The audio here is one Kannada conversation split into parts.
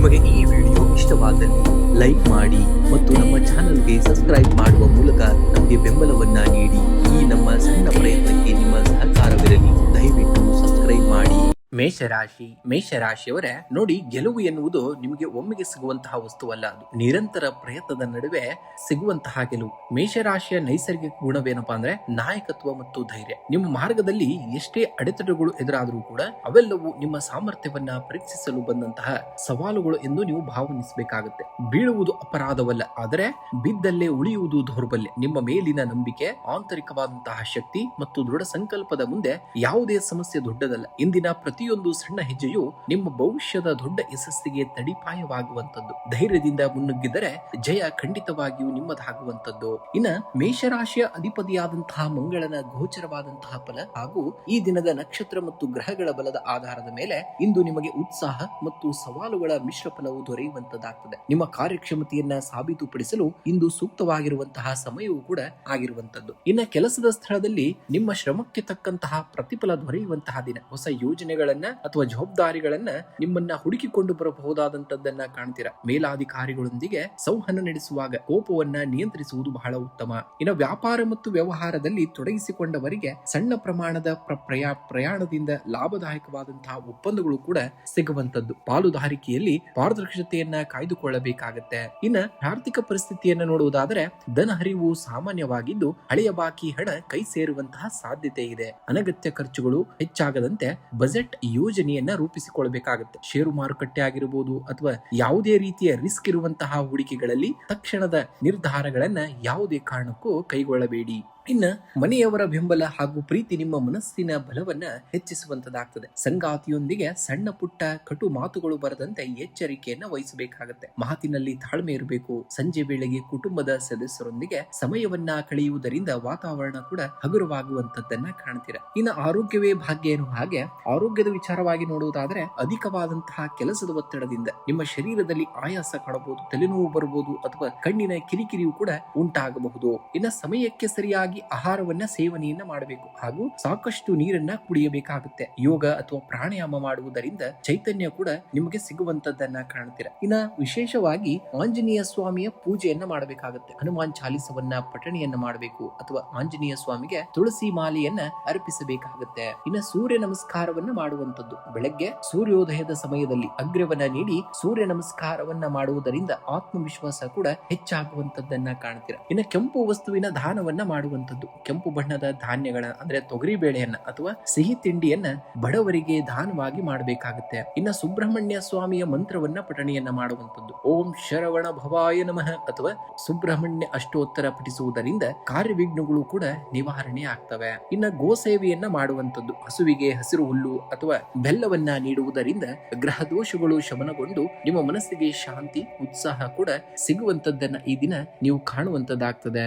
ನಿಮಗೆ ಈ ವಿಡಿಯೋ ಇಷ್ಟವಾದಲ್ಲಿ ಲೈಕ್ ಮಾಡಿ ಮತ್ತು ನಮ್ಮ ಚಾನಲ್ಗೆ ಸಬ್ಸ್ಕ್ರೈಬ್ ಮಾಡುವ ಮೂಲಕ ನಮಗೆ ಬೆಂಬಲವನ್ನ ನೀಡಿ. ಈ ನಮ್ಮ ಸಣ್ಣ ಪ್ರಯತ್ನಕ್ಕೆ ನಿಮ್ಮ ಸಹಕಾರವಿರಲಿ. ದಯವಿಟ್ಟು ಸಬ್ಸ್ಕ್ರೈಬ್ ಮಾಡಿ. ಮೇಷರಾಶಿಯವರೇ, ನೋಡಿ, ಗೆಲುವು ಎನ್ನುವುದು ನಿಮಗೆ ಒಮ್ಮೆಗೆ ಸಿಗುವಂತಹ ವಸ್ತುವಲ್ಲ. ಅದು ನಿರಂತರ ಪ್ರಯತ್ನದ ನಡುವೆ ಸಿಗುವಂತಹ ಗೆಲುವು. ಮೇಷರಾಶಿಯ ನೈಸರ್ಗಿಕ ಗುಣವೇನಪ್ಪಾ ಅಂದ್ರೆ ನಾಯಕತ್ವ ಮತ್ತು ಧೈರ್ಯ. ನಿಮ್ಮ ಮಾರ್ಗದಲ್ಲಿ ಎಷ್ಟೇ ಅಡೆತಡೆಗಳು ಎದುರಾದರೂ ಕೂಡ ಅವೆಲ್ಲವೂ ನಿಮ್ಮ ಸಾಮರ್ಥ್ಯವನ್ನ ಪರೀಕ್ಷಿಸಲು ಬಂದಂತಹ ಸವಾಲುಗಳು ಎಂದು ನೀವು ಭಾವನಿಸಬೇಕಾಗುತ್ತೆ. ಬೀಳುವುದು ಅಪರಾಧವಲ್ಲ, ಆದರೆ ಬಿದ್ದಲ್ಲೇ ಉಳಿಯುವುದು ದೌರ್ಬಲ್ಯ. ನಿಮ್ಮ ಮೇಲಿನ ನಂಬಿಕೆ, ಆಂತರಿಕವಾದಂತಹ ಶಕ್ತಿ ಮತ್ತು ದೃಢ ಸಂಕಲ್ಪದ ಮುಂದೆ ಯಾವುದೇ ಸಮಸ್ಯೆ ದೊಡ್ಡದಲ್ಲ. ಇಂದಿನ ಪ್ರತಿಯೊಂದು ಸಣ್ಣ ಹೆಜ್ಜೆಯು ನಿಮ್ಮ ಭವಿಷ್ಯದ ದೊಡ್ಡ ಯಶಸ್ಸಿಗೆ ತಡಿಪಾಯವಾಗುವಂತದ್ದು. ಧೈರ್ಯದಿಂದ ಮುನ್ನುಗ್ಗಿದರೆ ಜಯ ಖಂಡಿತವಾಗಿಯೂ ನಿಮ್ಮದಾಗುವಂತದ್ದು. ಇನ್ನ ಮೇಷರಾಶಿಯ ಅಧಿಪತಿಯಾದಂತಹ ಮಂಗಳನ ಗೋಚರವಾದಂತಹ ಫಲ ಹಾಗೂ ಈ ದಿನದ ನಕ್ಷತ್ರ ಮತ್ತು ಗ್ರಹಗಳ ಬಲದ ಆಧಾರದ ಮೇಲೆ ಇಂದು ನಿಮಗೆ ಉತ್ಸಾಹ ಮತ್ತು ಸವಾಲುಗಳ ಮಿಶ್ರ ಫಲವು ದೊರೆಯುವಂತದ್ದಾಗ್ತದೆ. ನಿಮ್ಮ ಕಾರ್ಯಕ್ಷಮತೆಯನ್ನ ಸಾಬೀತುಪಡಿಸಲು ಇಂದು ಸೂಕ್ತವಾಗಿರುವಂತಹ ಸಮಯವೂ ಕೂಡ ಆಗಿರುವಂತದ್ದು. ಇನ್ನ ಕೆಲಸದ ಸ್ಥಳದಲ್ಲಿ ನಿಮ್ಮ ಶ್ರಮಕ್ಕೆ ತಕ್ಕಂತಹ ಪ್ರತಿಫಲ ದೊರೆಯುವಂತಹ ದಿನ. ಹೊಸ ಯೋಜನೆಗಳನ್ನ ಅಥವಾ ಜವಾಬ್ದಾರಿಗಳನ್ನ ನಿಮ್ಮನ್ನ ಹುಡುಕಿಕೊಂಡು ಬರಬಹುದಾದಂತದ್ದನ್ನ ಕಾಣ್ತೀರಾ. ಮೇಲಾಧಿಕಾರಿಗಳೊಂದಿಗೆ ಸಂವಹನ ನಡೆಸುವಾಗ ಕೋಪವನ್ನ ನಿಯಂತ್ರಿಸುವುದು ಬಹಳ ಉತ್ತಮ. ಇನ್ನು ವ್ಯಾಪಾರ ಮತ್ತು ವ್ಯವಹಾರದಲ್ಲಿ ತೊಡಗಿಸಿಕೊಂಡವರಿಗೆ ಸಣ್ಣ ಪ್ರಮಾಣದ ಪ್ರಯಾಣದಿಂದ ಲಾಭದಾಯಕವಾದಂತಹ ಒಪ್ಪಂದಗಳು ಕೂಡ ಸಿಗುವಂತದ್ದು. ಪಾಲುದಾರಿಕೆಯಲ್ಲಿ ಪಾರದರ್ಶಕತೆಯನ್ನ ಕಾಯ್ದುಕೊಳ್ಳಬೇಕಾಗತ್ತೆ. ಇನ್ನು ಆರ್ಥಿಕ ಪರಿಸ್ಥಿತಿಯನ್ನ ನೋಡುವುದಾದರೆ ಧನ ಹರಿವು ಸಾಮಾನ್ಯವಾಗಿದ್ದು ಹಳೆಯ ಬಾಕಿ ಹಣ ಕೈ ಸೇರುವಂತಹ ಸಾಧ್ಯತೆ ಇದೆ. ಅನಗತ್ಯ ಖರ್ಚುಗಳು ಹೆಚ್ಚಾಗದಂತೆ ಬಜೆಟ್ ಯೋಜನೆಯನ್ನ ರೂಪಿಸಿಕೊಳ್ಳಬೇಕಾಗುತ್ತೆ. ಷೇರು ಮಾರುಕಟ್ಟೆ ಆಗಿರಬಹುದು ಅಥವಾ ಯಾವುದೇ ರೀತಿಯ ರಿಸ್ಕ್ ಇರುವಂತಹ ಹೂಡಿಕೆಗಳಲ್ಲಿ ತಕ್ಷಣದ ನಿರ್ಧಾರಗಳನ್ನ ಯಾವುದೇ ಕಾರಣಕ್ಕೂ ಕೈಗೊಳ್ಳಬೇಡಿ. ಇನ್ನ ಮನೆಯವರ ಬೆಂಬಲ ಹಾಗೂ ಪ್ರೀತಿ ನಿಮ್ಮ ಮನಸ್ಸಿನ ಬಲವನ್ನ ಹೆಚ್ಚಿಸುವಂತದಾಗ್ತದೆ. ಸಂಗಾತಿಯೊಂದಿಗೆ ಸಣ್ಣ ಪುಟ್ಟ ಕಟು ಮಾತುಗಳು ಬರದಂತೆ ಎಚ್ಚರಿಕೆಯನ್ನ ವಹಿಸಬೇಕಾಗತ್ತೆ. ಮಾತಿನಲ್ಲಿ ತಾಳ್ಮೆ ಇರಬೇಕು. ಸಂಜೆ ವೇಳೆಗೆ ಕುಟುಂಬದ ಸದಸ್ಯರೊಂದಿಗೆ ಸಮಯವನ್ನ ಕಳೆಯುವುದರಿಂದ ವಾತಾವರಣ ಕೂಡ ಹಗುರವಾಗುವಂತದ್ದನ್ನ ಕಾಣ್ತೀರಾ. ಇನ್ನು ಆರೋಗ್ಯವೇ ಭಾಗ್ಯ ಎನ್ನುವ ಹಾಗೆ ಆರೋಗ್ಯದ ವಿಚಾರವಾಗಿ ನೋಡುವುದಾದ್ರೆ ಅಧಿಕವಾದಂತಹ ಕೆಲಸದ ಒತ್ತಡದಿಂದ ನಿಮ್ಮ ಶರೀರದಲ್ಲಿ ಆಯಾಸ ಕಾಣಬಹುದು, ತಲೆನೋವು ಬರಬಹುದು ಅಥವಾ ಕಣ್ಣಿನ ಕಿರಿಕಿರಿಯು ಕೂಡ ಉಂಟಾಗಬಹುದು. ಇನ್ನು ಸಮಯಕ್ಕೆ ಸರಿಯಾಗಿ ಆಹಾರವನ್ನ ಸೇವನೆಯನ್ನ ಮಾಡಬೇಕು ಹಾಗೂ ಸಾಕಷ್ಟು ನೀರನ್ನ ಕುಡಿಯಬೇಕಾಗುತ್ತೆ. ಯೋಗ ಅಥವಾ ಪ್ರಾಣಾಯಾಮ ಮಾಡುವುದರಿಂದ ಚೈತನ್ಯ ಕೂಡ ನಿಮಗೆ ಸಿಗುವಂತದ್ದನ್ನ ಕಾಣ್ತೀರಾ. ಇನ್ನ ವಿಶೇಷವಾಗಿ ಆಂಜನೇಯ ಸ್ವಾಮಿಯ ಪೂಜೆಯನ್ನ ಮಾಡಬೇಕಾಗುತ್ತೆ. ಹನುಮಾನ್ ಚಾಲಿಸವನ್ನ ಪಠಣೆಯನ್ನ ಮಾಡಬೇಕು ಅಥವಾ ಆಂಜನೇಯ ಸ್ವಾಮಿಗೆ ತುಳಸಿ ಮಾಲೆಯನ್ನ ಅರ್ಪಿಸಬೇಕಾಗುತ್ತೆ. ಇನ್ನ ಸೂರ್ಯ ನಮಸ್ಕಾರವನ್ನ ಮಾಡುವಂತದ್ದು. ಬೆಳಗ್ಗೆ ಸೂರ್ಯೋದಯದ ಸಮಯದಲ್ಲಿ ಅಗ್ರವನ್ನ ನೀಡಿ ಸೂರ್ಯ ನಮಸ್ಕಾರವನ್ನ ಮಾಡುವುದರಿಂದ ಆತ್ಮವಿಶ್ವಾಸ ಕೂಡ ಹೆಚ್ಚಾಗುವಂತದ್ದನ್ನ ಕಾಣ್ತೀರಾ. ಇನ್ನ ಕೆಂಪು ವಸ್ತುವಿನ ದಾನವನ್ನ ಮಾಡುವಂತದ್ದು. ಕೆಂಪು ಬಣ್ಣದ ಧಾನ್ಯಗಳ ಅಂದ್ರೆ ತೊಗರಿ ಬೇಳೆಯನ್ನ ಅಥವಾ ಸಿಹಿ ತಿಂಡಿಯನ್ನ ಬಡವರಿಗೆ ದಾನವಾಗಿ ಮಾಡಬೇಕಾಗುತ್ತೆ. ಇನ್ನ ಸುಬ್ರಹ್ಮಣ್ಯ ಸ್ವಾಮಿಯ ಮಂತ್ರವನ್ನ ಪಠಣೆಯನ್ನ ಮಾಡುವಂತದ್ದು. ಓಂ ಶರವಣ ಭವಾಯ ನಮಃ ಅಥವಾ ಸುಬ್ರಹ್ಮಣ್ಯ ಅಷ್ಟೋತ್ತರ ಪಠಿಸುವುದರಿಂದ ಕಾರ್ಯವಿಘ್ನಗಳು ಕೂಡ ನಿವಾರಣೆ ಆಗ್ತವೆ. ಇನ್ನ ಗೋಸೇವೆಯನ್ನ ಮಾಡುವಂತದ್ದು. ಹಸುವಿಗೆ ಹಸಿರು ಹುಲ್ಲು ಅಥವಾ ಬೆಲ್ಲವನ್ನ ನೀಡುವುದರಿಂದ ಗ್ರಹ ದೋಷಗಳು ಶಮನಗೊಂಡು ನಿಮ್ಮ ಮನಸ್ಸಿಗೆ ಶಾಂತಿ ಉತ್ಸಾಹ ಕೂಡ ಸಿಗುವಂತದ್ದನ್ನ ಈ ದಿನ ನೀವು ಕಾಣುವಂತದ್ದಾಗ್ತದೆ.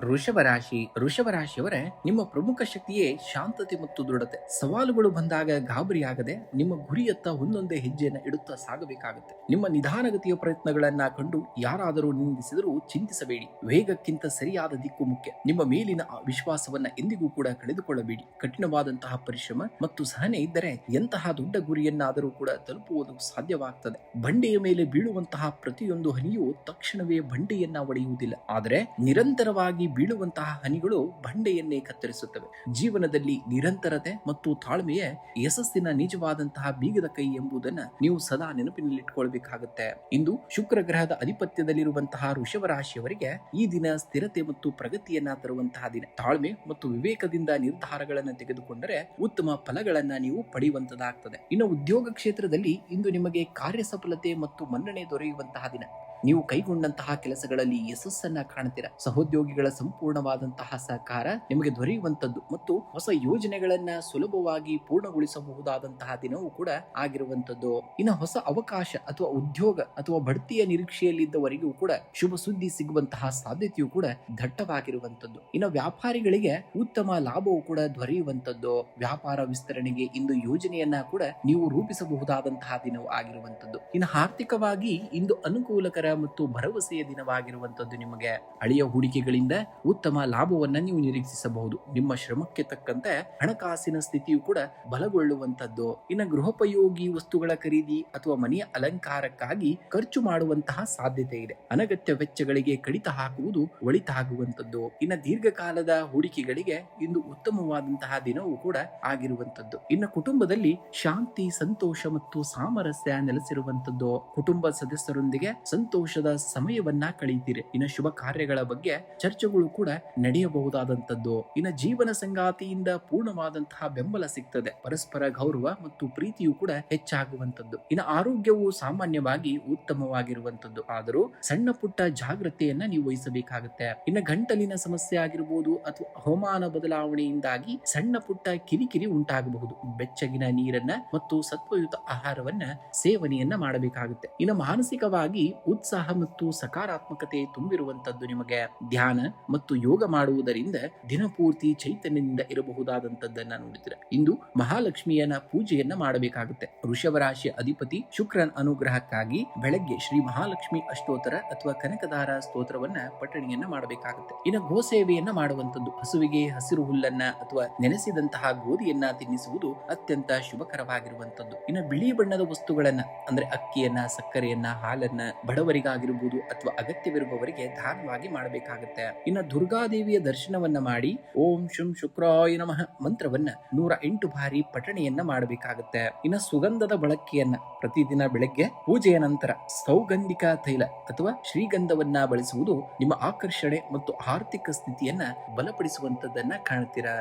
ವೃಷಭರಾಶಿಯವರೇ, ನಿಮ್ಮ ಪ್ರಮುಖ ಶಕ್ತಿಯೇ ಶಾಂತತೆ ಮತ್ತು ದೃಢತೆ. ಸವಾಲುಗಳು ಬಂದಾಗ ಗಾಬರಿಯಾಗದೆ ನಿಮ್ಮ ಗುರಿಯತ್ತ ಒಂದೊಂದೇ ಹೆಜ್ಜೆಯನ್ನು ಇಡುತ್ತಾ ಸಾಗಬೇಕಾಗುತ್ತೆ. ನಿಮ್ಮ ನಿಧಾನಗತಿಯ ಪ್ರಯತ್ನಗಳನ್ನ ಕಂಡು ಯಾರಾದರೂ ನಿಂದಿಸಿದರೂ ಚಿಂತಿಸಬೇಡಿ. ವೇಗಕ್ಕಿಂತ ಸರಿಯಾದ ದಿಕ್ಕು ಮುಖ್ಯ. ನಿಮ್ಮ ಮೇಲಿನ ವಿಶ್ವಾಸವನ್ನ ಎಂದಿಗೂ ಕೂಡ ಕಳೆದುಕೊಳ್ಳಬೇಡಿ. ಕಠಿಣವಾದಂತಹ ಪರಿಶ್ರಮ ಮತ್ತು ಸಹನೆ ಇದ್ದರೆ ಎಂತಹ ದೊಡ್ಡ ಗುರಿಯನ್ನಾದರೂ ಕೂಡ ತಲುಪುವುದು ಸಾಧ್ಯವಾಗ್ತದೆ. ಬಂಡೆಯ ಮೇಲೆ ಬೀಳುವಂತಹ ಪ್ರತಿಯೊಂದು ಹನಿಯು ತಕ್ಷಣವೇ ಬಂಡೆಯನ್ನ ಒಡೆಯುವುದಿಲ್ಲ, ಆದರೆ ನಿರಂತರವಾಗಿ ಬೀಳುವಂತಹ ಹನಿಗಳು ಬಂಡೆಯನ್ನೇ ಕತ್ತರಿಸುತ್ತವೆ. ಜೀವನದಲ್ಲಿ ನಿರಂತರತೆ ಮತ್ತು ತಾಳ್ಮೆಯೇ ಯಶಸ್ಸಿನ ನಿಜವಾದಂತಹ ಬೀಗದ ಕೈ ಎಂಬುದನ್ನ ನೀವು ಸದಾ ನೆನಪಿನಲ್ಲಿಟ್ಕೊಳ್ಬೇಕಾಗುತ್ತೆ. ಇಂದು ಶುಕ್ರ ಗ್ರಹದ ಅಧಿಪತ್ಯದಲ್ಲಿರುವಂತಹ ವೃಷಭ ರಾಶಿಯವರಿಗೆ ಈ ದಿನ ಸ್ಥಿರತೆ ಮತ್ತು ಪ್ರಗತಿಯನ್ನ ತರುವಂತಹ ದಿನ. ತಾಳ್ಮೆ ಮತ್ತು ವಿವೇಕದಿಂದ ನಿರ್ಧಾರಗಳನ್ನು ತೆಗೆದುಕೊಂಡರೆ ಉತ್ತಮ ಫಲಗಳನ್ನ ನೀವು ಪಡೆಯುವಂತದಾಗ್ತದೆ. ಇನ್ನು ಉದ್ಯೋಗ ಕ್ಷೇತ್ರದಲ್ಲಿ ಇಂದು ನಿಮಗೆ ಕಾರ್ಯಸಫಲತೆ ಮತ್ತು ಮನ್ನಣೆ ದೊರೆಯುವಂತಹ ದಿನ. ನೀವು ಕೈಗೊಂಡಂತಹ ಕೆಲಸಗಳಲ್ಲಿ ಯಶಸ್ಸನ್ನ ಕಾಣ್ತೀರಾ. ಸಹೋದ್ಯೋಗಿಗಳ ಸಂಪೂರ್ಣವಾದಂತಹ ಸಹಕಾರ ನಿಮಗೆ ದೊರೆಯುವಂತದ್ದು ಮತ್ತು ಹೊಸ ಯೋಜನೆಗಳನ್ನ ಸುಲಭವಾಗಿ ಪೂರ್ಣಗೊಳಿಸಬಹುದಾದಂತಹ ದಿನವೂ ಕೂಡ ಆಗಿರುವಂತದ್ದು. ಇನ್ನು ಹೊಸ ಅವಕಾಶ ಅಥವಾ ಉದ್ಯೋಗ ಅಥವಾ ಬಡ್ತಿಯ ನಿರೀಕ್ಷೆಯಲ್ಲಿದ್ದವರಿಗೂ ಕೂಡ ಶುಭ ಸುದ್ದಿ ಸಿಗುವಂತಹ ಸಾಧ್ಯತೆಯೂ ಕೂಡ ದಟ್ಟವಾಗಿರುವಂತದ್ದು. ಇನ್ನು ವ್ಯಾಪಾರಿಗಳಿಗೆ ಉತ್ತಮ ಲಾಭವೂ ಕೂಡ ದೊರೆಯುವಂತದ್ದು. ವ್ಯಾಪಾರ ವಿಸ್ತರಣೆಗೆ ಇಂದು ಯೋಜನೆಯನ್ನ ಕೂಡ ನೀವು ರೂಪಿಸಬಹುದಾದಂತಹ ದಿನವೂ ಆಗಿರುವಂತದ್ದು. ಇನ್ನು ಆರ್ಥಿಕವಾಗಿ ಇಂದು ಅನುಕೂಲಕರ ಮತ್ತು ಭರವಸೆಯ ದಿನವಾಗಿರುವಂತದ್ದು. ನಿಮಗೆ ಹಳೆಯ ಹೂಡಿಕೆಗಳಿಂದ ಉತ್ತಮ ಲಾಭವನ್ನ ನೀವು ನಿರೀಕ್ಷಿಸಬಹುದು. ನಿಮ್ಮ ಶ್ರಮಕ್ಕೆ ತಕ್ಕಂತೆ ಹಣಕಾಸಿನ ಸ್ಥಿತಿಯು ಕೂಡ ಬಲಗೊಳ್ಳುವಂತದ್ದು. ಇನ್ನು ಗೃಹೋಪಯೋಗಿ ವಸ್ತುಗಳ ಖರೀದಿ ಅಥವಾ ಮನೆಯ ಅಲಂಕಾರಕ್ಕಾಗಿ ಖರ್ಚು ಮಾಡುವಂತಹ ಸಾಧ್ಯತೆ ಇದೆ. ಅನಗತ್ಯ ವೆಚ್ಚಗಳಿಗೆ ಕಡಿತ ಹಾಕುವುದು ಒಳಿತಾಗುವಂತದ್ದು. ಇನ್ನು ದೀರ್ಘಕಾಲದ ಹೂಡಿಕೆಗಳಿಗೆ ಇಂದು ಉತ್ತಮವಾದಂತಹ ದಿನವೂ ಕೂಡ ಆಗಿರುವಂತದ್ದು. ಇನ್ನು ಕುಟುಂಬದಲ್ಲಿ ಶಾಂತಿ, ಸಂತೋಷ ಮತ್ತು ಸಾಮರಸ್ಯ ನೆಲೆಸಿರುವಂತದ್ದು. ಕುಟುಂಬ ಸದಸ್ಯರೊಂದಿಗೆ ಸಂತೋಷದ ಸಮಯವನ್ನ ಕಳೆಯುತ್ತೀರಿ. ಇನ್ನು ಶುಭ ಕಾರ್ಯಗಳ ಬಗ್ಗೆ ಚರ್ಚೆಗಳು ಕೂಡ ನಡೆಯಬಹುದಾದಂತದ್ದು. ಇನ್ನು ಜೀವನ ಸಂಗಾತಿಯಿಂದ ಪೂರ್ಣವಾದಂತಹ ಬೆಂಬಲ ಸಿಗ್ತದೆ. ಪರಸ್ಪರ ಗೌರವ ಮತ್ತು ಪ್ರೀತಿಯು ಕೂಡ ಹೆಚ್ಚಾಗುವಂತದ್ದು. ಇನ್ನು ಆರೋಗ್ಯವು ಸಾಮಾನ್ಯವಾಗಿ ಉತ್ತಮವಾಗಿರುವಂತದ್ದು. ಆದರೂ ಸಣ್ಣ ಪುಟ್ಟ ಜಾಗ್ರತೆಯನ್ನ ನೀವು ವಹಿಸಬೇಕಾಗುತ್ತೆ. ಇನ್ನು ಗಂಟಲಿನ ಸಮಸ್ಯೆ ಆಗಿರಬಹುದು ಅಥವಾ ಹವಾಮಾನ ಬದಲಾವಣೆಯಿಂದಾಗಿ ಸಣ್ಣ ಪುಟ್ಟ ಕಿರಿಕಿರಿ ಉಂಟಾಗಬಹುದು. ಬೆಚ್ಚಗಿನ ನೀರನ್ನ ಮತ್ತು ಸತ್ವಯುತ ಆಹಾರವನ್ನ ಸೇವನೆಯನ್ನ ಮಾಡಬೇಕಾಗುತ್ತೆ. ಇನ್ನು ಮಾನಸಿಕವಾಗಿ ಉತ್ಸಾಹ ಮತ್ತು ಸಕಾರಾತ್ಮಕತೆ ತುಂಬಿರುವಂತದ್ದು. ನಿಮಗೆ ಧ್ಯಾನ ಮತ್ತು ಯೋಗ ಮಾಡುವುದರಿಂದ ದಿನಪೂರ್ತಿ ಚೈತನ್ಯದಿಂದ ಇರಬಹುದಾದಂತದ್ದನ್ನ ನೋಡಿದ್ರೆ ಇಂದು ಮಹಾಲಕ್ಷ್ಮಿಯನ ಪೂಜೆಯನ್ನ ಮಾಡಬೇಕಾಗುತ್ತೆ. ವೃಷಭ ರಾಶಿಯ ಅಧಿಪತಿ ಶುಕ್ರನ ಅನುಗ್ರಹಕ್ಕಾಗಿ ಬೆಳಗ್ಗೆ ಶ್ರೀ ಮಹಾಲಕ್ಷ್ಮಿ ಅಷ್ಟೋತ್ತರ ಅಥವಾ ಕನಕದಾರ ಸ್ತೋತ್ರವನ್ನ ಪಠಣೆಯನ್ನ ಮಾಡಬೇಕಾಗುತ್ತೆ. ಇನ್ನು ಗೋ ಸೇವೆಯನ್ನ ಮಾಡುವಂತದ್ದು. ಹಸುವಿಗೆ ಹಸಿರು ಹುಲ್ಲನ್ನ ಅಥವಾ ನೆನೆಸಿದಂತಹ ಗೋಧಿಯನ್ನ ತಿನ್ನಿಸುವುದು ಅತ್ಯಂತ ಶುಭಕರವಾಗಿರುವಂತದ್ದು. ಇನ್ನು ಬಿಳಿ ಬಣ್ಣದ ವಸ್ತುಗಳನ್ನ ಅಂದ್ರೆ ಅಕ್ಕಿಯನ್ನ, ಸಕ್ಕರೆಯನ್ನ, ಹಾಲನ್ನ ಬಡವರಿಗಾಗಿರಬಹುದು ಅಥವಾ ಅಗತ್ಯವಿರುವವರಿಗೆ ದಾನವಾಗಿ ಮಾಡಬೇಕಾಗುತ್ತೆ. ಇನ್ನು ದುರ್ಗಾದೇವಿಯ ದರ್ಶನವನ್ನ ಮಾಡಿ ಓಂ ಶುಂ ಶುಕ್ರಾಯ ನಮಃ ಮಂತ್ರವನ್ನ 108 ಬಾರಿ ಪಠಣೆಯನ್ನ ಮಾಡಬೇಕಾಗುತ್ತೆ. ಇನ್ನು ಸುಗಂಧದ ಬಳಕೆಯನ್ನ ಪ್ರತಿದಿನ ಬೆಳಗ್ಗೆ ಪೂಜೆಯ ನಂತರ ಸೌಗಂಧಿಕ ತೈಲ ಅಥವಾ ಶ್ರೀಗಂಧವನ್ನ ಬಳಸುವುದು ನಿಮ್ಮ ಆಕರ್ಷಣೆ ಮತ್ತು ಆರ್ಥಿಕ ಸ್ಥಿತಿಯನ್ನ ಬಲಪಡಿಸುವಂತದ್ದನ್ನ ಕಾಣ್ತೀರಾ.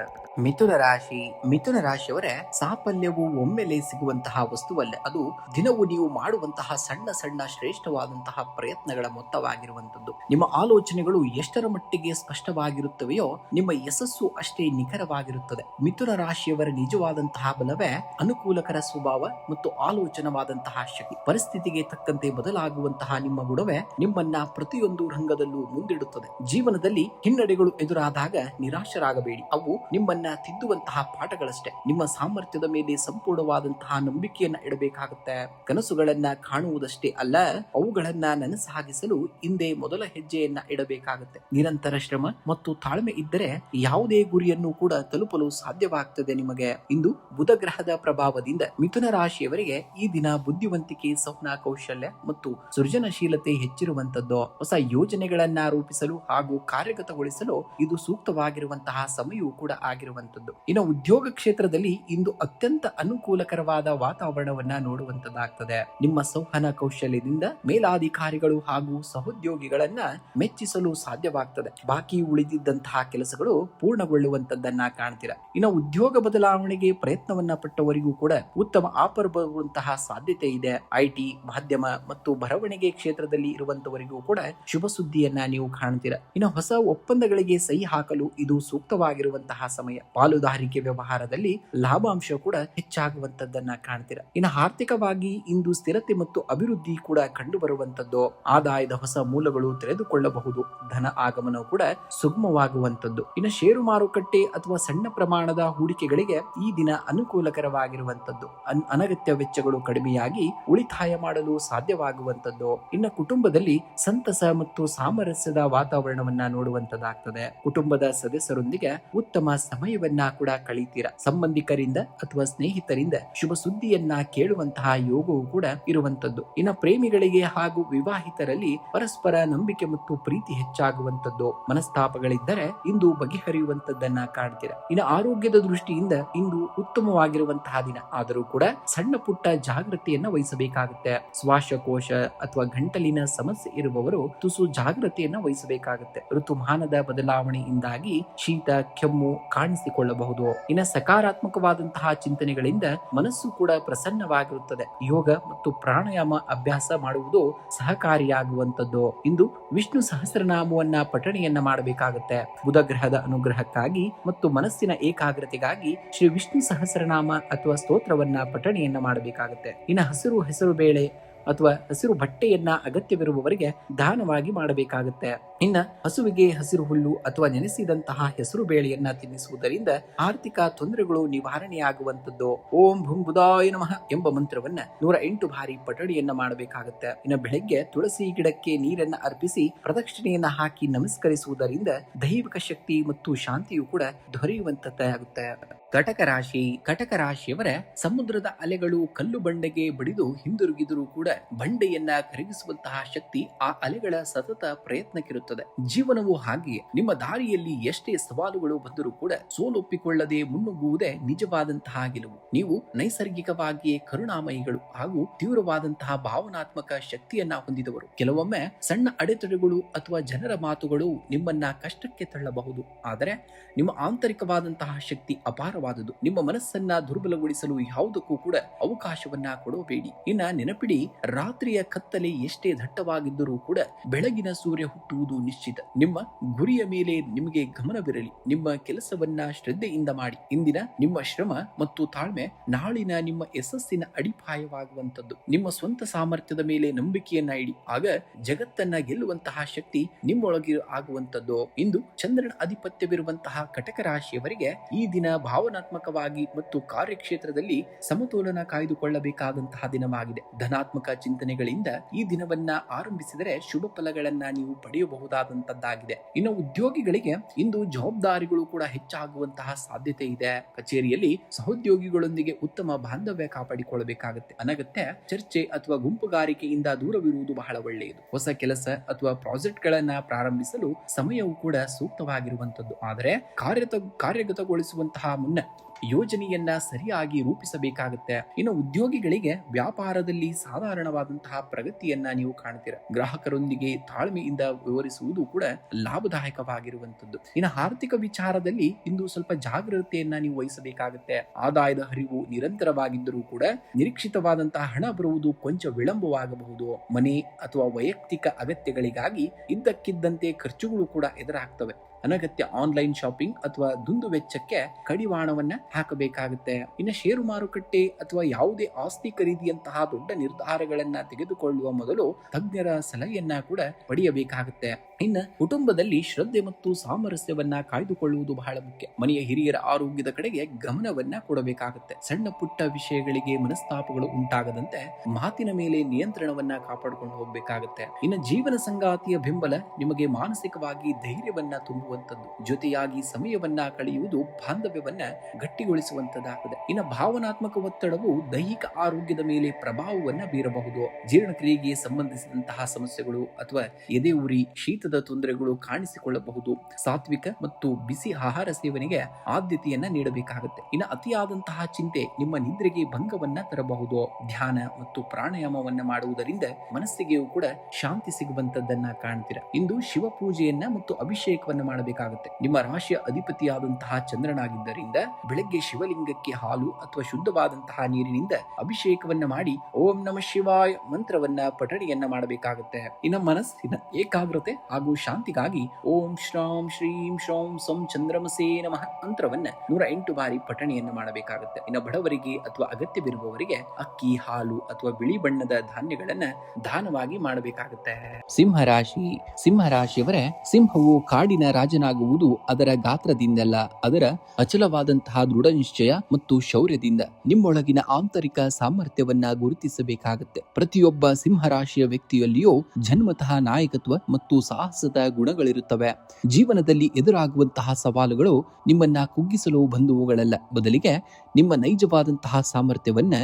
ಮಿಥುನ ರಾಶಿಯವರೇ, ಸಾಫಲ್ಯವು ಒಮ್ಮೆಲೆ ಸಿಗುವಂತಹ ವಸ್ತುವಲ್ಲ. ಅದು ದಿನವೂ ನೀವು ಮಾಡುವಂತಹ ಸಣ್ಣ ಸಣ್ಣ ಶ್ರೇಷ್ಠವಾದಂತಹ ಪ್ರಯತ್ನಗಳ ಮೊತ್ತವಾಗಿರುವಂತದ್ದು. ನಿಮ್ಮ ಆಲೋಚನೆಗಳು ಎಷ್ಟರ ಮಟ್ಟಿಗೆ ಸ್ಪಷ್ಟವಾಗಿರುತ್ತವೆಯೋ ನಿಮ್ಮ ಯಶಸ್ಸು ಅಷ್ಟೇ ನಿಖರವಾಗಿರುತ್ತದೆ. ಮಿಥುನ ರಾಶಿಯವರ ನಿಜವಾದಂತಹ ಬಲವೇ ಅನುಕೂಲಕರ ಸ್ವಭಾವ ಮತ್ತು ಆಲೋಚನವಾದಂತಹ ಶಕ್ತಿ. ಪರಿಸ್ಥಿತಿಗೆ ತಕ್ಕಂತೆ ಬದಲಾಗುವಂತಹ ನಿಮ್ಮ ಗುಣವೇ ನಿಮ್ಮನ್ನ ಪ್ರತಿಯೊಂದು ರಂಗದಲ್ಲೂ ಮುಂದಿಡುತ್ತದೆ. ಜೀವನದಲ್ಲಿ ಹಿನ್ನಡೆಗಳು ಎದುರಾದಾಗ ನಿರಾಶರಾಗಬೇಡಿ. ಅವು ನಿಮ್ಮನ್ನ ತಿದ್ದುವಂತಹ ಪಾಠಗಳಷ್ಟೇ. ನಿಮ್ಮ ಸಾಮರ್ಥ್ಯದ ಮೇಲೆ ಸಂಪೂರ್ಣವಾದಂತಹ ನಂಬಿಕೆಯನ್ನ ಇಡಬೇಕಾಗುತ್ತೆ. ಕನಸುಗಳನ್ನ ಕಾಣುವುದಷ್ಟೇ ಅಲ್ಲ, ಅವುಗಳನ್ನ ನನಸಾಗಿಸಲು ಹಿಂದೆ ಮೊದಲ ಹೆಜ್ಜೆಯನ್ನ ಇಡಬೇಕಾಗುತ್ತೆ. ನಿರಂತರ ಶ್ರಮ ಮತ್ತು ತಾಳ್ಮೆ ಇದ್ದರೆ ಯಾವುದೇ ಗುರಿಯನ್ನು ಕೂಡ ತಲುಪಲು ಸಾಧ್ಯವಾಗ್ತದೆ. ನಿಮಗೆ ಇಂದು ಬುಧ ಗ್ರಹದ ಪ್ರಭಾವದಿಂದ ಮಿಥುನ ರಾಶಿಯವರಿಗೆ ಈ ದಿನ ಬುದ್ಧಿವಂತಿಕೆ, ಸಂವಹನ ಕೌಶಲ್ಯ ಮತ್ತು ಸೃಜನಶೀಲತೆ ಹೆಚ್ಚಿರುವಂತದ್ದು. ಹೊಸ ಯೋಜನೆಗಳನ್ನ ರೂಪಿಸಲು ಹಾಗೂ ಕಾರ್ಯಗತಗೊಳಿಸಲು ಇದು ಸೂಕ್ತವಾಗಿರುವಂತಹ ಸಮಯವೂ ಕೂಡ ಆಗಿರುವಂತದ್ದು. ಇನ್ನು ಉದ್ಯೋಗ ಕ್ಷೇತ್ರದಲ್ಲಿ ಇಂದು ಅತ್ಯಂತ ಅನುಕೂಲಕರವಾದ ವಾತಾವರಣವನ್ನ ನೋಡುವಂತದ್ದಾಗ್ತದೆ. ನಿಮ್ಮ ಸಂವಹನ ಕೌಶಲ್ಯದಿಂದ ಮೇಲಾಧಿಕಾರಿಗಳು ಹಾಗೂ ಸಹೋದ್ಯೋಗಿಗಳನ್ನ ಮೆಚ್ಚಿಸಲು ಸಾಧ್ಯವಾಗ್ತದೆ. ಬಾಕಿ ಉಳಿದಿದ್ದಂತಹ ಕೆಲಸಗಳು ಪೂರ್ಣಗೊಳ್ಳುವಂತದ್ದನ್ನ ಕಾಣ್ತೀರಾ. ಇನ್ನು ಉದ್ಯೋಗ ಬದಲಾವಣೆಗೆ ಪ್ರಯತ್ನವನ್ನ ಪಟ್ಟವರಿಗೂ ಕೂಡ ಉತ್ತಮ ಆಫರ್ ಬರುವಂತಹ ಸಾಧ್ಯತೆ ಇದೆ. ಐಟಿ, ಮಾಧ್ಯಮ ಮತ್ತು ಬರವಣಿಗೆ ಕ್ಷೇತ್ರದಲ್ಲಿ ಇರುವಂತವರಿಗೂ ಕೂಡ ಶುಭ ಸುದ್ದಿಯನ್ನ ನೀವು ಕಾಣ್ತೀರಾ. ಇನ್ನು ಹೊಸ ಒಪ್ಪಂದಗಳಿಗೆ ಸಹಿ ಹಾಕಲು ಇದು ಸೂಕ್ತವಾಗಿರುವಂತಹ ಸಮಯ. ಪಾಲುದಾರಿಕೆ ವ್ಯವಹಾರದಲ್ಲಿ ಲಾಭಾಂಶ ಕೂಡ ಹೆಚ್ಚಾಗುವಂತದ್ದನ್ನ ಕಾಣ್ತೀರಾ. ಇನ್ನು ಆರ್ಥಿಕವಾಗಿ ಇಂದು ಸ್ಥಿರತೆ ಮತ್ತು ಅಭಿವೃದ್ಧಿ ಕೂಡ ಕಂಡು ಬರುವಂತದ್ದು. ಆದಾಯದ ಹೊಸ ಮೂಲಗಳು ತೆರೆದುಕೊಳ್ಳಬಹುದು. ಧನ ಆಗಮನ ಕೂಡ ಸುಗಮವಾಗುವಂತದ್ದು. ಇನ್ನು ಷೇರು ಮಾರುಕಟ್ಟೆ ಅಥವಾ ಸಣ್ಣ ಪ್ರಮಾಣದ ಹೂಡಿಕೆಗಳಿಗೆ ಈ ದಿನ ಅನುಕೂಲಕರವಾಗಿರುವಂತದ್ದು. ಅನಗತ್ಯ ವೆಚ್ಚಗಳು ಕಡಿಮೆಯಾಗಿ ಉಳಿತಾಯ ಮಾಡಲು ಸಾಧ್ಯವಾಗುವಂತದ್ದು. ಇನ್ನು ಕುಟುಂಬದಲ್ಲಿ ಸಂತಸ ಮತ್ತು ಸಾಮರಸ್ಯದ ವಾತಾವರಣವನ್ನ ನೋಡುವಂತದ್ದಾಗ್ತದೆ. ಕುಟುಂಬದ ಸದಸ್ಯರೊಂದಿಗೆ ಉತ್ತಮ ಸಮಯವನ್ನ ಕೂಡ ಕಳೀತೀರಾ. ಸಂಬಂಧಿಕರಿಂದ ಅಥವಾ ಸ್ನೇಹಿತರಿಂದ ಶುಭ ಸುದ್ದಿಯನ್ನ ಕೇಳುವಂತಹ ಯೋಗವು ಕೂಡ ಇರುವಂತದ್ದು. ಇನ್ನು ಪ್ರೇಮಿಗಳಿಗೆ ಹಾಗೂ ವಿವಾಹಿತರಲ್ಲಿ ಪರಸ್ಪರ ನಂಬಿಕೆ ಮತ್ತು ಪ್ರೀತಿ ಹೆಚ್ಚಾಗುವಂತದ್ದು. ಮನಸ್ತಾಪಗಳಿದ್ದರೆ ಇಂದು ಬಗೆಹರಿಯುವಂತದ್ದನ್ನ ಕಾಣ್ತೀರಾ. ಇನ್ನು ಆರೋಗ್ಯದ ದೃಷ್ಟಿಯಿಂದ ಇಂದು ಉತ್ತಮವಾಗಿರುವಂತಹ ದಿನ. ಆದರೂ ಕೂಡ ಸಣ್ಣ ಪುಟ್ಟ ಜಾಗೃತಿಯನ್ನ ವಹಿಸಬೇಕಾಗುತ್ತೆ. ಶ್ವಾಸಕೋಶ ಅಥವಾ ಗಂಟಲಿನ ಸಮಸ್ಯೆ ಇರುವವರು ತುಸು ಜಾಗೃತಿಯನ್ನ ವಹಿಸಬೇಕಾಗುತ್ತೆ. ಋತುಮಾನದ ಬದಲಾವಣೆಯಿಂದಾಗಿ ಶೀತ, ಕೆಮ್ಮು ಕಾಣಿಸಿಕೊಳ್ಳಬಹುದು. ಇನ್ನು ಸಕಾರಾತ್ಮಕವಾದಂತಹ ಚಿಂತನೆಗಳಿಂದ ಮನಸ್ಸು ಕೂಡ ಪ್ರಸನ್ನವಾಗಿರುತ್ತದೆ. ಯೋಗ ಮತ್ತು ಪ್ರಾಣಾಯಾಮ ಅಭ್ಯಾಸ ಮಾಡುವುದು ಸಹಕಾರಿಯಾಗುವಂತದ್ದು. ಇಂದು ವಿಷ್ಣು ಸಹಸ್ರನಾಮವನ್ನ ಪಠಣೆಯನ್ನ ಮಾಡಬೇಕಾಗುತ್ತೆ. ಬುಧ ಗ್ರಹದ ಅನುಗ್ರಹಕ್ಕಾಗಿ ಮತ್ತು ಮನಸ್ಸಿನ ಏಕಾಗ್ರತೆಗಾಗಿ ಶ್ರೀ ವಿಷ್ಣು ಸಹಸ್ರನಾಮ ಅಥವಾ ಸ್ತೋತ್ರವನ್ನ ಪಠಣೆಯನ್ನ ಮಾಡಬೇಕಾಗುತ್ತೆ. ಇನ್ನು ಹೆಸರು ಬೇಳೆ ಅಥವಾ ಹಸಿರು ಬಟ್ಟೆಯನ್ನ ಅಗತ್ಯವಿರುವವರಿಗೆ ದಾನವಾಗಿ ಮಾಡಬೇಕಾಗುತ್ತೆ. ಇನ್ನ ಹಸುವಿಗೆ ಹಸಿರು ಹುಲ್ಲು ಅಥವಾ ನೆನೆಸಿದಂತಹ ಹೆಸರು ಬೇಳೆಯನ್ನ ತಿನ್ನಿಸುವುದರಿಂದ ಆರ್ಥಿಕ ತೊಂದರೆಗಳು ನಿವಾರಣೆಯಾಗುವಂತದ್ದು. ಓಂ ಭುಂ ಬುಧಾಯ ನಮಃ ಎಂಬ ಮಂತ್ರವನ್ನ 108 ಬಾರಿ ಪಠಣಿಯನ್ನ ಮಾಡಬೇಕಾಗುತ್ತೆ. ಇನ್ನು ಬೆಳಗ್ಗೆ ತುಳಸಿ ಗಿಡಕ್ಕೆ ನೀರನ್ನ ಅರ್ಪಿಸಿ ಪ್ರದಕ್ಷಿಣೆಯನ್ನ ಹಾಕಿ ನಮಸ್ಕರಿಸುವುದರಿಂದ ದೈವಿಕ ಶಕ್ತಿ ಮತ್ತು ಶಾಂತಿಯು ಕೂಡ ದೊರೆಯುವಂತದ್ದಾಗುತ್ತೆ. ಕಟಕ ರಾಶಿಯವರ ಸಮುದ್ರದ ಅಲೆಗಳು ಕಲ್ಲು ಬಂಡೆಗೆ ಬಡಿದು ಹಿಂದಿರುಗಿದರೂ ಕೂಡ ಬಂಡೆಯನ್ನ ಕರಗಿಸುವಂತಹ ಶಕ್ತಿ ಆ ಅಲೆಗಳ ಸತತ ಪ್ರಯತ್ನಕ್ಕಿರುತ್ತದೆ. ಜೀವನವು ಹಾಗೆಯೇ. ನಿಮ್ಮ ದಾರಿಯಲ್ಲಿ ಎಷ್ಟೇ ಸವಾಲುಗಳು ಬಂದರೂ ಕೂಡ ಸೋಲೊಪ್ಪಿಕೊಳ್ಳದೆ ಮುನ್ನುಗ್ಗುವುದೇ ನಿಜವಾದಂತಹ ಗೆಲುವು. ನೀವು ನೈಸರ್ಗಿಕವಾಗಿಯೇ ಕರುಣಾಮಯಿಗಳು ಹಾಗೂ ತೀವ್ರವಾದಂತಹ ಭಾವನಾತ್ಮಕ ಶಕ್ತಿಯನ್ನ ಹೊಂದಿದವರು. ಕೆಲವೊಮ್ಮೆ ಸಣ್ಣ ಅಡೆತಡೆಗಳು ಅಥವಾ ಜನರ ಮಾತುಗಳು ನಿಮ್ಮನ್ನ ಕಷ್ಟಕ್ಕೆ ತಳ್ಳಬಹುದು, ಆದರೆ ನಿಮ್ಮ ಆಂತರಿಕವಾದಂತಹ ಶಕ್ತಿ ಅಪಾರವಾದುದು. ನಿಮ್ಮ ಮನಸ್ಸನ್ನ ದುರ್ಬಲಗೊಳಿಸಲು ಯಾವುದಕ್ಕೂ ಕೂಡ ಅವಕಾಶವನ್ನ ಕೊಡಬೇಡಿ. ಇನ್ನ ನೆನಪಿಡಿ, ರಾತ್ರಿಯ ಕತ್ತಲೆ ಎಷ್ಟೇ ದಟ್ಟವಾಗಿದ್ದರೂ ಕೂಡ ಬೆಳಗಿನ ಸೂರ್ಯ ಹುಟ್ಟುವುದು ನಿಶ್ಚಿತ. ನಿಮ್ಮ ಗುರಿಯ ಮೇಲೆ ನಿಮಗೆ ಗಮನವಿರಲಿ. ನಿಮ್ಮ ಕೆಲಸವನ್ನ ಶ್ರದ್ಧೆಯಿಂದ ಮಾಡಿ. ಇಂದಿನ ನಿಮ್ಮ ಶ್ರಮ ಮತ್ತು ತಾಳ್ಮೆ ನಾಳಿನ ನಿಮ್ಮ ಯಶಸ್ಸಿನ ಅಡಿಪಾಯವಾಗುವಂತದ್ದು. ನಿಮ್ಮ ಸ್ವಂತ ಸಾಮರ್ಥ್ಯದ ಮೇಲೆ ನಂಬಿಕೆಯನ್ನ ಇಡಿ, ಆಗ ಜಗತ್ತನ್ನ ಗೆಲ್ಲುವಂತಹ ಶಕ್ತಿ ನಿಮ್ಮೊಳಗೆ ಆಗುವಂತದ್ದು. ಇಂದು ಚಂದ್ರನ ಅಧಿಪತ್ಯವಿರುವಂತಹ ಕಟಕ ರಾಶಿಯವರಿಗೆ ಈ ದಿನ ಭಾವನಾತ್ಮಕವಾಗಿ ಮತ್ತು ಕಾರ್ಯಕ್ಷೇತ್ರದಲ್ಲಿ ಸಮತೋಲನ ಕಾಯ್ದುಕೊಳ್ಳಬೇಕಾದಂತಹ ದಿನವಾಗಿದೆ. ಧನಾತ್ಮಕ ಚಿಂತನೆಗಳಿಂದ ಈ ದಿನವನ್ನ ಆರಂಭಿಸಿದರೆ ಶುಭ ಫಲಗಳನ್ನ ನೀವು ಪಡೆಯಬಹುದಾದಂತದ್ದಾಗಿದೆ. ಇನ್ನು ಉದ್ಯೋಗಿಗಳಿಗೆ ಇಂದು ಜವಾಬ್ದಾರಿಗಳು ಕೂಡ ಹೆಚ್ಚಾಗುವಂತಹ ಸಾಧ್ಯತೆ ಇದೆ. ಕಚೇರಿಯಲ್ಲಿ ಸಹೋದ್ಯೋಗಿಗಳೊಂದಿಗೆ ಉತ್ತಮ ಬಾಂಧವ್ಯ ಕಾಪಾಡಿಕೊಳ್ಳಬೇಕಾಗುತ್ತೆ. ಅನಗತ್ಯ ಚರ್ಚೆ ಅಥವಾ ಗುಂಪುಗಾರಿಕೆಯಿಂದ ದೂರವಿರುವುದು ಬಹಳ ಒಳ್ಳೆಯದು. ಹೊಸ ಕೆಲಸ ಅಥವಾ ಪ್ರಾಜೆಕ್ಟ್ ಗಳನ್ನ ಪ್ರಾರಂಭಿಸಲು ಸಮಯವು ಕೂಡ ಸೂಕ್ತವಾಗಿರುವಂತದ್ದು. ಆದರೆ ಕಾರ್ಯಗತಗೊಳಿಸುವಂತಹ ಮುನ್ನ ಯೋಜನೆಯನ್ನ ಸರಿಯಾಗಿ ರೂಪಿಸಬೇಕಾಗುತ್ತೆ. ಇನ್ನು ಉದ್ಯೋಗಿಗಳಿಗೆ ವ್ಯಾಪಾರದಲ್ಲಿ ಸಾಧಾರಣವಾದಂತಹ ಪ್ರಗತಿಯನ್ನ ನೀವು ಕಾಣ್ತೀರಾ. ಗ್ರಾಹಕರೊಂದಿಗೆ ತಾಳ್ಮೆಯಿಂದ ವ್ಯವಹರಿಸುವುದು ಕೂಡ ಲಾಭದಾಯಕವಾಗಿರುವಂತದ್ದು. ಇನ್ನು ಆರ್ಥಿಕ ವಿಚಾರದಲ್ಲಿ ಇಂದು ಸ್ವಲ್ಪ ಜಾಗೃತೆಯನ್ನ ನೀವು ವಹಿಸಬೇಕಾಗುತ್ತೆ. ಆದಾಯದ ಹರಿವು ನಿರಂತರವಾಗಿದ್ದರೂ ಕೂಡ ನಿರೀಕ್ಷಿತವಾದಂತಹ ಹಣ ಬರುವುದು ಕೊಂಚ ವಿಳಂಬವಾಗಬಹುದು. ಮನೆ ಅಥವಾ ವೈಯಕ್ತಿಕ ಅಗತ್ಯಗಳಿಗಾಗಿ ಇದ್ದಕ್ಕಿದ್ದಂತೆ ಖರ್ಚುಗಳು ಕೂಡ ಎದುರಾಗ್ತವೆ. ಅನಗತ್ಯ ಆನ್ಲೈನ್ ಶಾಪಿಂಗ್ ಅಥವಾ ದುಂದು ವೆಚ್ಚಕ್ಕೆ ಕಡಿವಾಣವನ್ನ ಹಾಕಬೇಕಾಗುತ್ತೆ. ಇನ್ನು ಷೇರು ಮಾರುಕಟ್ಟೆ ಅಥವಾ ಯಾವುದೇ ಆಸ್ತಿ ಖರೀದಿಯಂತಹ ದೊಡ್ಡ ನಿರ್ಧಾರಗಳನ್ನ ತೆಗೆದುಕೊಳ್ಳುವ ಮೊದಲು ತಜ್ಞರ ಸಲಹೆಯನ್ನ ಕೂಡ ಪಡೆಯಬೇಕಾಗುತ್ತೆ. ಇನ್ನು ಕುಟುಂಬದಲ್ಲಿ ಶ್ರದ್ಧೆ ಮತ್ತು ಸಾಮರಸ್ಯವನ್ನ ಕಾಯ್ದುಕೊಳ್ಳುವುದು ಬಹಳ ಮುಖ್ಯ. ಮನೆಯ ಹಿರಿಯರ ಆರೋಗ್ಯದ ಕಡೆಗೆ ಗಮನವನ್ನ ಕೊಡಬೇಕಾಗುತ್ತೆ. ಸಣ್ಣ ಪುಟ್ಟ ವಿಷಯಗಳಿಗೆ ಮನಸ್ತಾಪಗಳು ಉಂಟಾಗದಂತೆ ಮಾತಿನ ಮೇಲೆ ನಿಯಂತ್ರಣವನ್ನ ಕಾಪಾಡಿಕೊಂಡು ಹೋಗಬೇಕಾಗುತ್ತೆ. ಇನ್ನು ಜೀವನ ಸಂಗಾತಿಯ ಬೆಂಬಲ ನಿಮಗೆ ಮಾನಸಿಕವಾಗಿ ಧೈರ್ಯವನ್ನ ತುಂಬುವಂತದ್ದು. ಜೊತೆಯಾಗಿ ಸಮಯವನ್ನ ಕಳೆಯುವುದು ಬಾಂಧವ್ಯವನ್ನ ಗಟ್ಟಿಗೊಳಿಸುವಂತದ್ದಾಗಿದೆ. ಇನ್ನು ಭಾವನಾತ್ಮಕ ಒತ್ತಡವು ದೈಹಿಕ ಆರೋಗ್ಯದ ಮೇಲೆ ಪ್ರಭಾವವನ್ನ ಬೀರಬಹುದು. ಜೀರ್ಣಕ್ರಿಯೆಗೆ ಸಂಬಂಧಿಸಿದಂತಹ ಸಮಸ್ಯೆಗಳು ಅಥವಾ ಎದೆ ಉರಿ, ಶೀತದ ತೊಂದರೆಗಳು ಕಾಣಿಸಿಕೊಳ್ಳಬಹುದು. ಸಾತ್ವಿಕ ಮತ್ತು ಬಿಸಿ ಆಹಾರ ಸೇವನೆಗೆ ಆದ್ಯತೆಯನ್ನ ನೀಡಬೇಕಾಗುತ್ತೆ. ಇನ್ನು ಅತಿಯಾದಂತಹ ಚಿಂತೆ ನಿಮ್ಮ ನಿದ್ರೆಗೆ ಭಂಗವನ್ನ ತರಬಹುದು. ಧ್ಯಾನ ಮತ್ತು ಪ್ರಾಣಾಯಾಮವನ್ನ ಮಾಡುವುದರಿಂದ ಮನಸ್ಸಿಗೆಯೂ ಕೂಡ ಶಾಂತಿ ಸಿಗುವಂತದ್ದನ್ನ ಕಾಣ್ತೀರಾ. ಇಂದು ಶಿವ ಪೂಜೆಯನ್ನ ಮತ್ತು ಅಭಿಷೇಕವನ್ನ ಮಾಡಬೇಕಾಗುತ್ತೆ. ನಿಮ್ಮ ರಾಶಿಯ ಅಧಿಪತಿಯಾದಂತಹ ಚಂದ್ರನಾಗಿದ್ದರಿಂದ ಬೆಳಗ್ಗೆ ಶಿವಲಿಂಗಕ್ಕೆ ಹಾಲು ಅಥವಾ ಶುದ್ಧವಾದಂತಹ ನೀರಿನಿಂದ ಅಭಿಷೇಕವನ್ನ ಮಾಡಿ ಓಂ ನಮಃ ಶಿವಾಯ ಮಂತ್ರವನ್ನ ಪಠಣಿಯನ್ನ ಮಾಡಬೇಕಾಗುತ್ತೆ. ಇನ್ನು ಮನಸ್ಸಿನ ಏಕಾಗ್ರತೆ ಹಾಗೂ ಶಾಂತಿಗಾಗಿ ಓಂ ಶ್ರಾಂ ಶ್ರೀಂ ಶ್ರೌಂ ಸಂ ಚಂದ್ರಮಸೇ ನಮಃ ಮಂತ್ರವನ್ನ 108 ಬಾರಿ ಪಠಣಿಯನ್ನ ಮಾಡಬೇಕಾಗುತ್ತೆ. ಇನ್ನು ಬಡವರಿಗೆ ಅಥವಾ ಅಗತ್ಯವಿರುವವರಿಗೆ ಅಕ್ಕಿ, ಹಾಲು ಅಥವಾ ಬಿಳಿ ಬಣ್ಣದ ಧಾನ್ಯಗಳನ್ನ ದಾನವಾಗಿ ಮಾಡಬೇಕಾಗುತ್ತೆ. ಸಿಂಹರಾಶಿಯವರ ಸಿಂಹವು ಕಾಡಿನ ರಾಜನಾಗುವುದು ಅದರ ಗಾತ್ರದಿಂದಲ್ಲ, ಅದರ ಅಚಲವಾದಂತಹ ದೃಢ ನಿಶ್ಚಯ ಮತ್ತು ಶೌರ್ಯದಿಂದ. ನಿಮ್ಮೊಳಗಿನ ಆಂತರಿಕ ಸಾಮರ್ಥ್ಯವನ್ನ ಗುರುತಿಸಬೇಕಾಗುತ್ತೆ. ಪ್ರತಿಯೊಬ್ಬ ಸಿಂಹರಾಶಿಯ ವ್ಯಕ್ತಿಯಲ್ಲಿಯೂ ಜನ್ಮತಃ ನಾಯಕತ್ವ ಮತ್ತು ಸಾಹಸದ ಗುಣಗಳಿರುತ್ತವೆ. ಜೀವನದಲ್ಲಿ ಎದುರಾಗುವಂತಹ ಸವಾಲುಗಳು ನಿಮ್ಮನ್ನ ಕುಗ್ಗಿಸಲು ಬಂದುವುಗಳಲ್ಲ, ಬದಲಿಗೆ ನಿಮ್ಮ ನೈಜವಾದಂತಹ ಸಾಮರ್ಥ್ಯವನ್ನ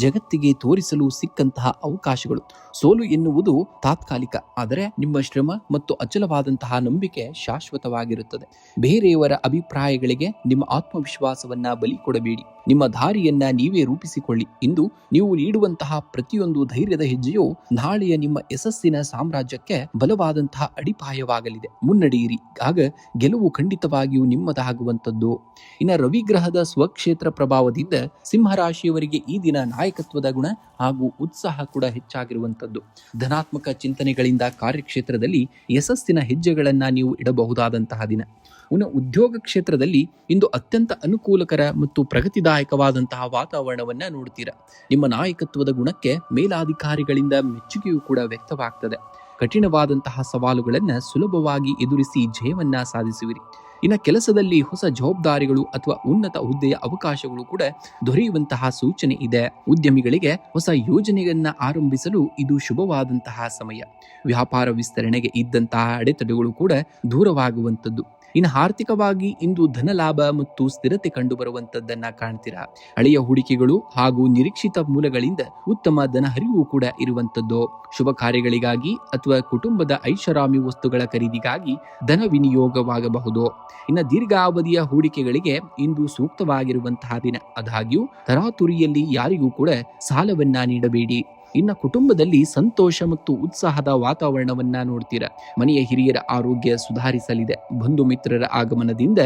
ಜಗತ್ತಿಗೆ ತೋರಿಸಲು ಸಿಕ್ಕಂತಹ ಅವಕಾಶಗಳು. ಸೋಲು ಎನ್ನುವುದು ತಾತ್ಕಾಲಿಕ, ಆದರೆ ನಿಮ್ಮ ಶ್ರಮ ಮತ್ತು ಅಚಲವಾದಂತಹ ನಂಬಿಕೆ ಶಾಶ್ವತವಾಗಿರುತ್ತದೆ. ಬೇರೆಯವರ ಅಭಿಪ್ರಾಯಗಳಿಗೆ ನಿಮ್ಮ ಆತ್ಮವಿಶ್ವಾಸವನ್ನ ಬಲಿ ಕೊಡಬೇಡಿ. ನಿಮ್ಮ ದಾರಿಯನ್ನ ನೀವೇ ರೂಪಿಸಿಕೊಳ್ಳಿ. ಇಂದು ನೀವು ನೀಡುವಂತಹ ಪ್ರತಿಯೊಂದು ಧೈರ್ಯದ ಹೆಜ್ಜೆಯು ನಾಳೆಯ ನಿಮ್ಮ ಯಶಸ್ಸಿನ ಸಾಮ್ರಾಜ್ಯಕ್ಕೆ ಬಲವಾದಂತಹ ಅಡಿಪಾಯವಾಗಲಿದೆ. ಮುನ್ನಡೆಯಿರಿ, ಆಗ ಗೆಲುವು ಖಂಡಿತವಾಗಿಯೂ ನಿಮ್ಮದಾಗುವಂತದ್ದು. ಇನ್ನು ರವಿಗ್ರಹದ ಸ್ವಕ್ಷೇತ್ರ ಪ್ರಭಾವದಿಂದ ಸಿಂಹರಾಶಿಯವರಿಗೆ ಈ ದಿನ ನಾಯಕತ್ವದ ಗುಣ ಹಾಗೂ ಉತ್ಸಾಹ ಕೂಡ ಹೆಚ್ಚಾಗಿರುವಂತದ್ದು. ಧನಾತ್ಮಕ ಚಿಂತನೆಗಳಿಂದ ಕಾರ್ಯಕ್ಷೇತ್ರದಲ್ಲಿ ಯಶಸ್ಸಿನ ಹೆಜ್ಜೆಗಳನ್ನ ನೀವು ಇಡಬಹುದಾದಂತಹ ದಿನ. ಇನ್ನು ಉದ್ಯೋಗ ಕ್ಷೇತ್ರದಲ್ಲಿ ಇಂದು ಅತ್ಯಂತ ಅನುಕೂಲಕರ ಮತ್ತು ಪ್ರಗತಿದಾಯಕವಾದಂತಹ ವಾತಾವರಣವನ್ನ ನೋಡ್ತೀರಾ. ನಿಮ್ಮ ನಾಯಕತ್ವದ ಗುಣಕ್ಕೆ ಮೇಲಾಧಿಕಾರಿಗಳಿಂದ ಮೆಚ್ಚುಗೆಯೂ ಕೂಡ ವ್ಯಕ್ತವಾಗ್ತದೆ. ಕಠಿಣವಾದಂತಹ ಸವಾಲುಗಳನ್ನ ಸುಲಭವಾಗಿ ಎದುರಿಸಿ ಜಯವನ್ನ ಸಾಧಿಸುವಿರಿ. ಇನ್ನು ಕೆಲಸದಲ್ಲಿ ಹೊಸ ಜವಾಬ್ದಾರಿಗಳು ಅಥವಾ ಉನ್ನತ ಹುದ್ದೆಯ ಅವಕಾಶಗಳು ಕೂಡ ದೊರೆಯುವಂತಹ ಸೂಚನೆ ಇದೆ. ಉದ್ಯಮಿಗಳಿಗೆ ಹೊಸ ಯೋಜನೆಯನ್ನ ಆರಂಭಿಸಲು ಇದು ಶುಭವಾದಂತಹ ಸಮಯ. ವ್ಯಾಪಾರ ವಿಸ್ತರಣೆಗೆ ಇದ್ದಂತಹ ಅಡೆತಡೆಗಳು ಕೂಡ ದೂರವಾಗುವಂಥದ್ದು. ಇನ್ನು ಆರ್ಥಿಕವಾಗಿ ಇಂದು ಧನ ಲಾಭ ಮತ್ತು ಸ್ಥಿರತೆ ಕಂಡು ಬರುವಂತದ್ದನ್ನ ಕಾಣ್ತೀರಾ. ಹಳೆಯ ಹೂಡಿಕೆಗಳು ಹಾಗೂ ನಿರೀಕ್ಷಿತ ಮೂಲಗಳಿಂದ ಉತ್ತಮ ಧನ ಹರಿವು ಕೂಡ ಇರುವಂತದ್ದು. ಶುಭ ಕಾರ್ಯಗಳಿಗಾಗಿ ಅಥವಾ ಕುಟುಂಬದ ಐಷಾರಾಮಿ ವಸ್ತುಗಳ ಖರೀದಿಗಾಗಿ ಧನ ವಿನಿಯೋಗವಾಗಬಹುದು. ಇನ್ನು ದೀರ್ಘಾವಧಿಯ ಹೂಡಿಕೆಗಳಿಗೆ ಇಂದು ಸೂಕ್ತವಾಗಿರುವಂತಹ ದಿನ. ಆದಾಗ್ಯೂ ತರಾತುರಿಯಲ್ಲಿ ಯಾರಿಗೂ ಕೂಡ ಸಾಲವನ್ನ ನೀಡಬೇಡಿ. ಇನ್ನು ಕುಟುಂಬದಲ್ಲಿ ಸಂತೋಷ ಮತ್ತು ಉತ್ಸಾಹದ ವಾತಾವರಣವನ್ನ ನೋಡ್ತೀರಾ. ಮನೆಯ ಹಿರಿಯರ ಆರೋಗ್ಯ ಸುಧಾರಿಸಲಿದೆ. ಬಂಧು ಮಿತ್ರರ ಆಗಮನದಿಂದ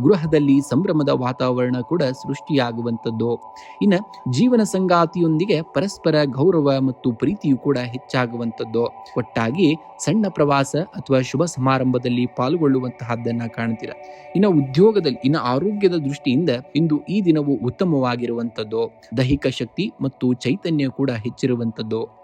ಗೃಹದಲ್ಲಿ ಸಂಭ್ರಮದ ವಾತಾವರಣ ಕೂಡ ಸೃಷ್ಟಿಯಾಗುವಂಥದ್ದು. ಇನ್ನು ಜೀವನ ಸಂಗಾತಿಯೊಂದಿಗೆ ಪರಸ್ಪರ ಗೌರವ ಮತ್ತು ಪ್ರೀತಿಯು ಕೂಡ ಹೆಚ್ಚಾಗುವಂಥದ್ದು. ಒಟ್ಟಾಗಿ ಸಣ್ಣ ಪ್ರವಾಸ ಅಥವಾ ಶುಭ ಸಮಾರಂಭದಲ್ಲಿ ಪಾಲ್ಗೊಳ್ಳುವಂತಹದ್ದನ್ನ ಕಾಣ್ತೀರಾ. ಇನ್ನು ಉದ್ಯೋಗದಲ್ಲಿ, ಇನ್ನು ಆರೋಗ್ಯದ ದೃಷ್ಟಿಯಿಂದ ಇಂದು ಈ ದಿನವು ಉತ್ತಮವಾಗಿರುವಂಥದ್ದು. ದೈಹಿಕ ಶಕ್ತಿ ಮತ್ತು ಚೈತನ್ಯ ಕೂಡ ಹೆಚ್ಚಿರುವಂಥದ್ದು.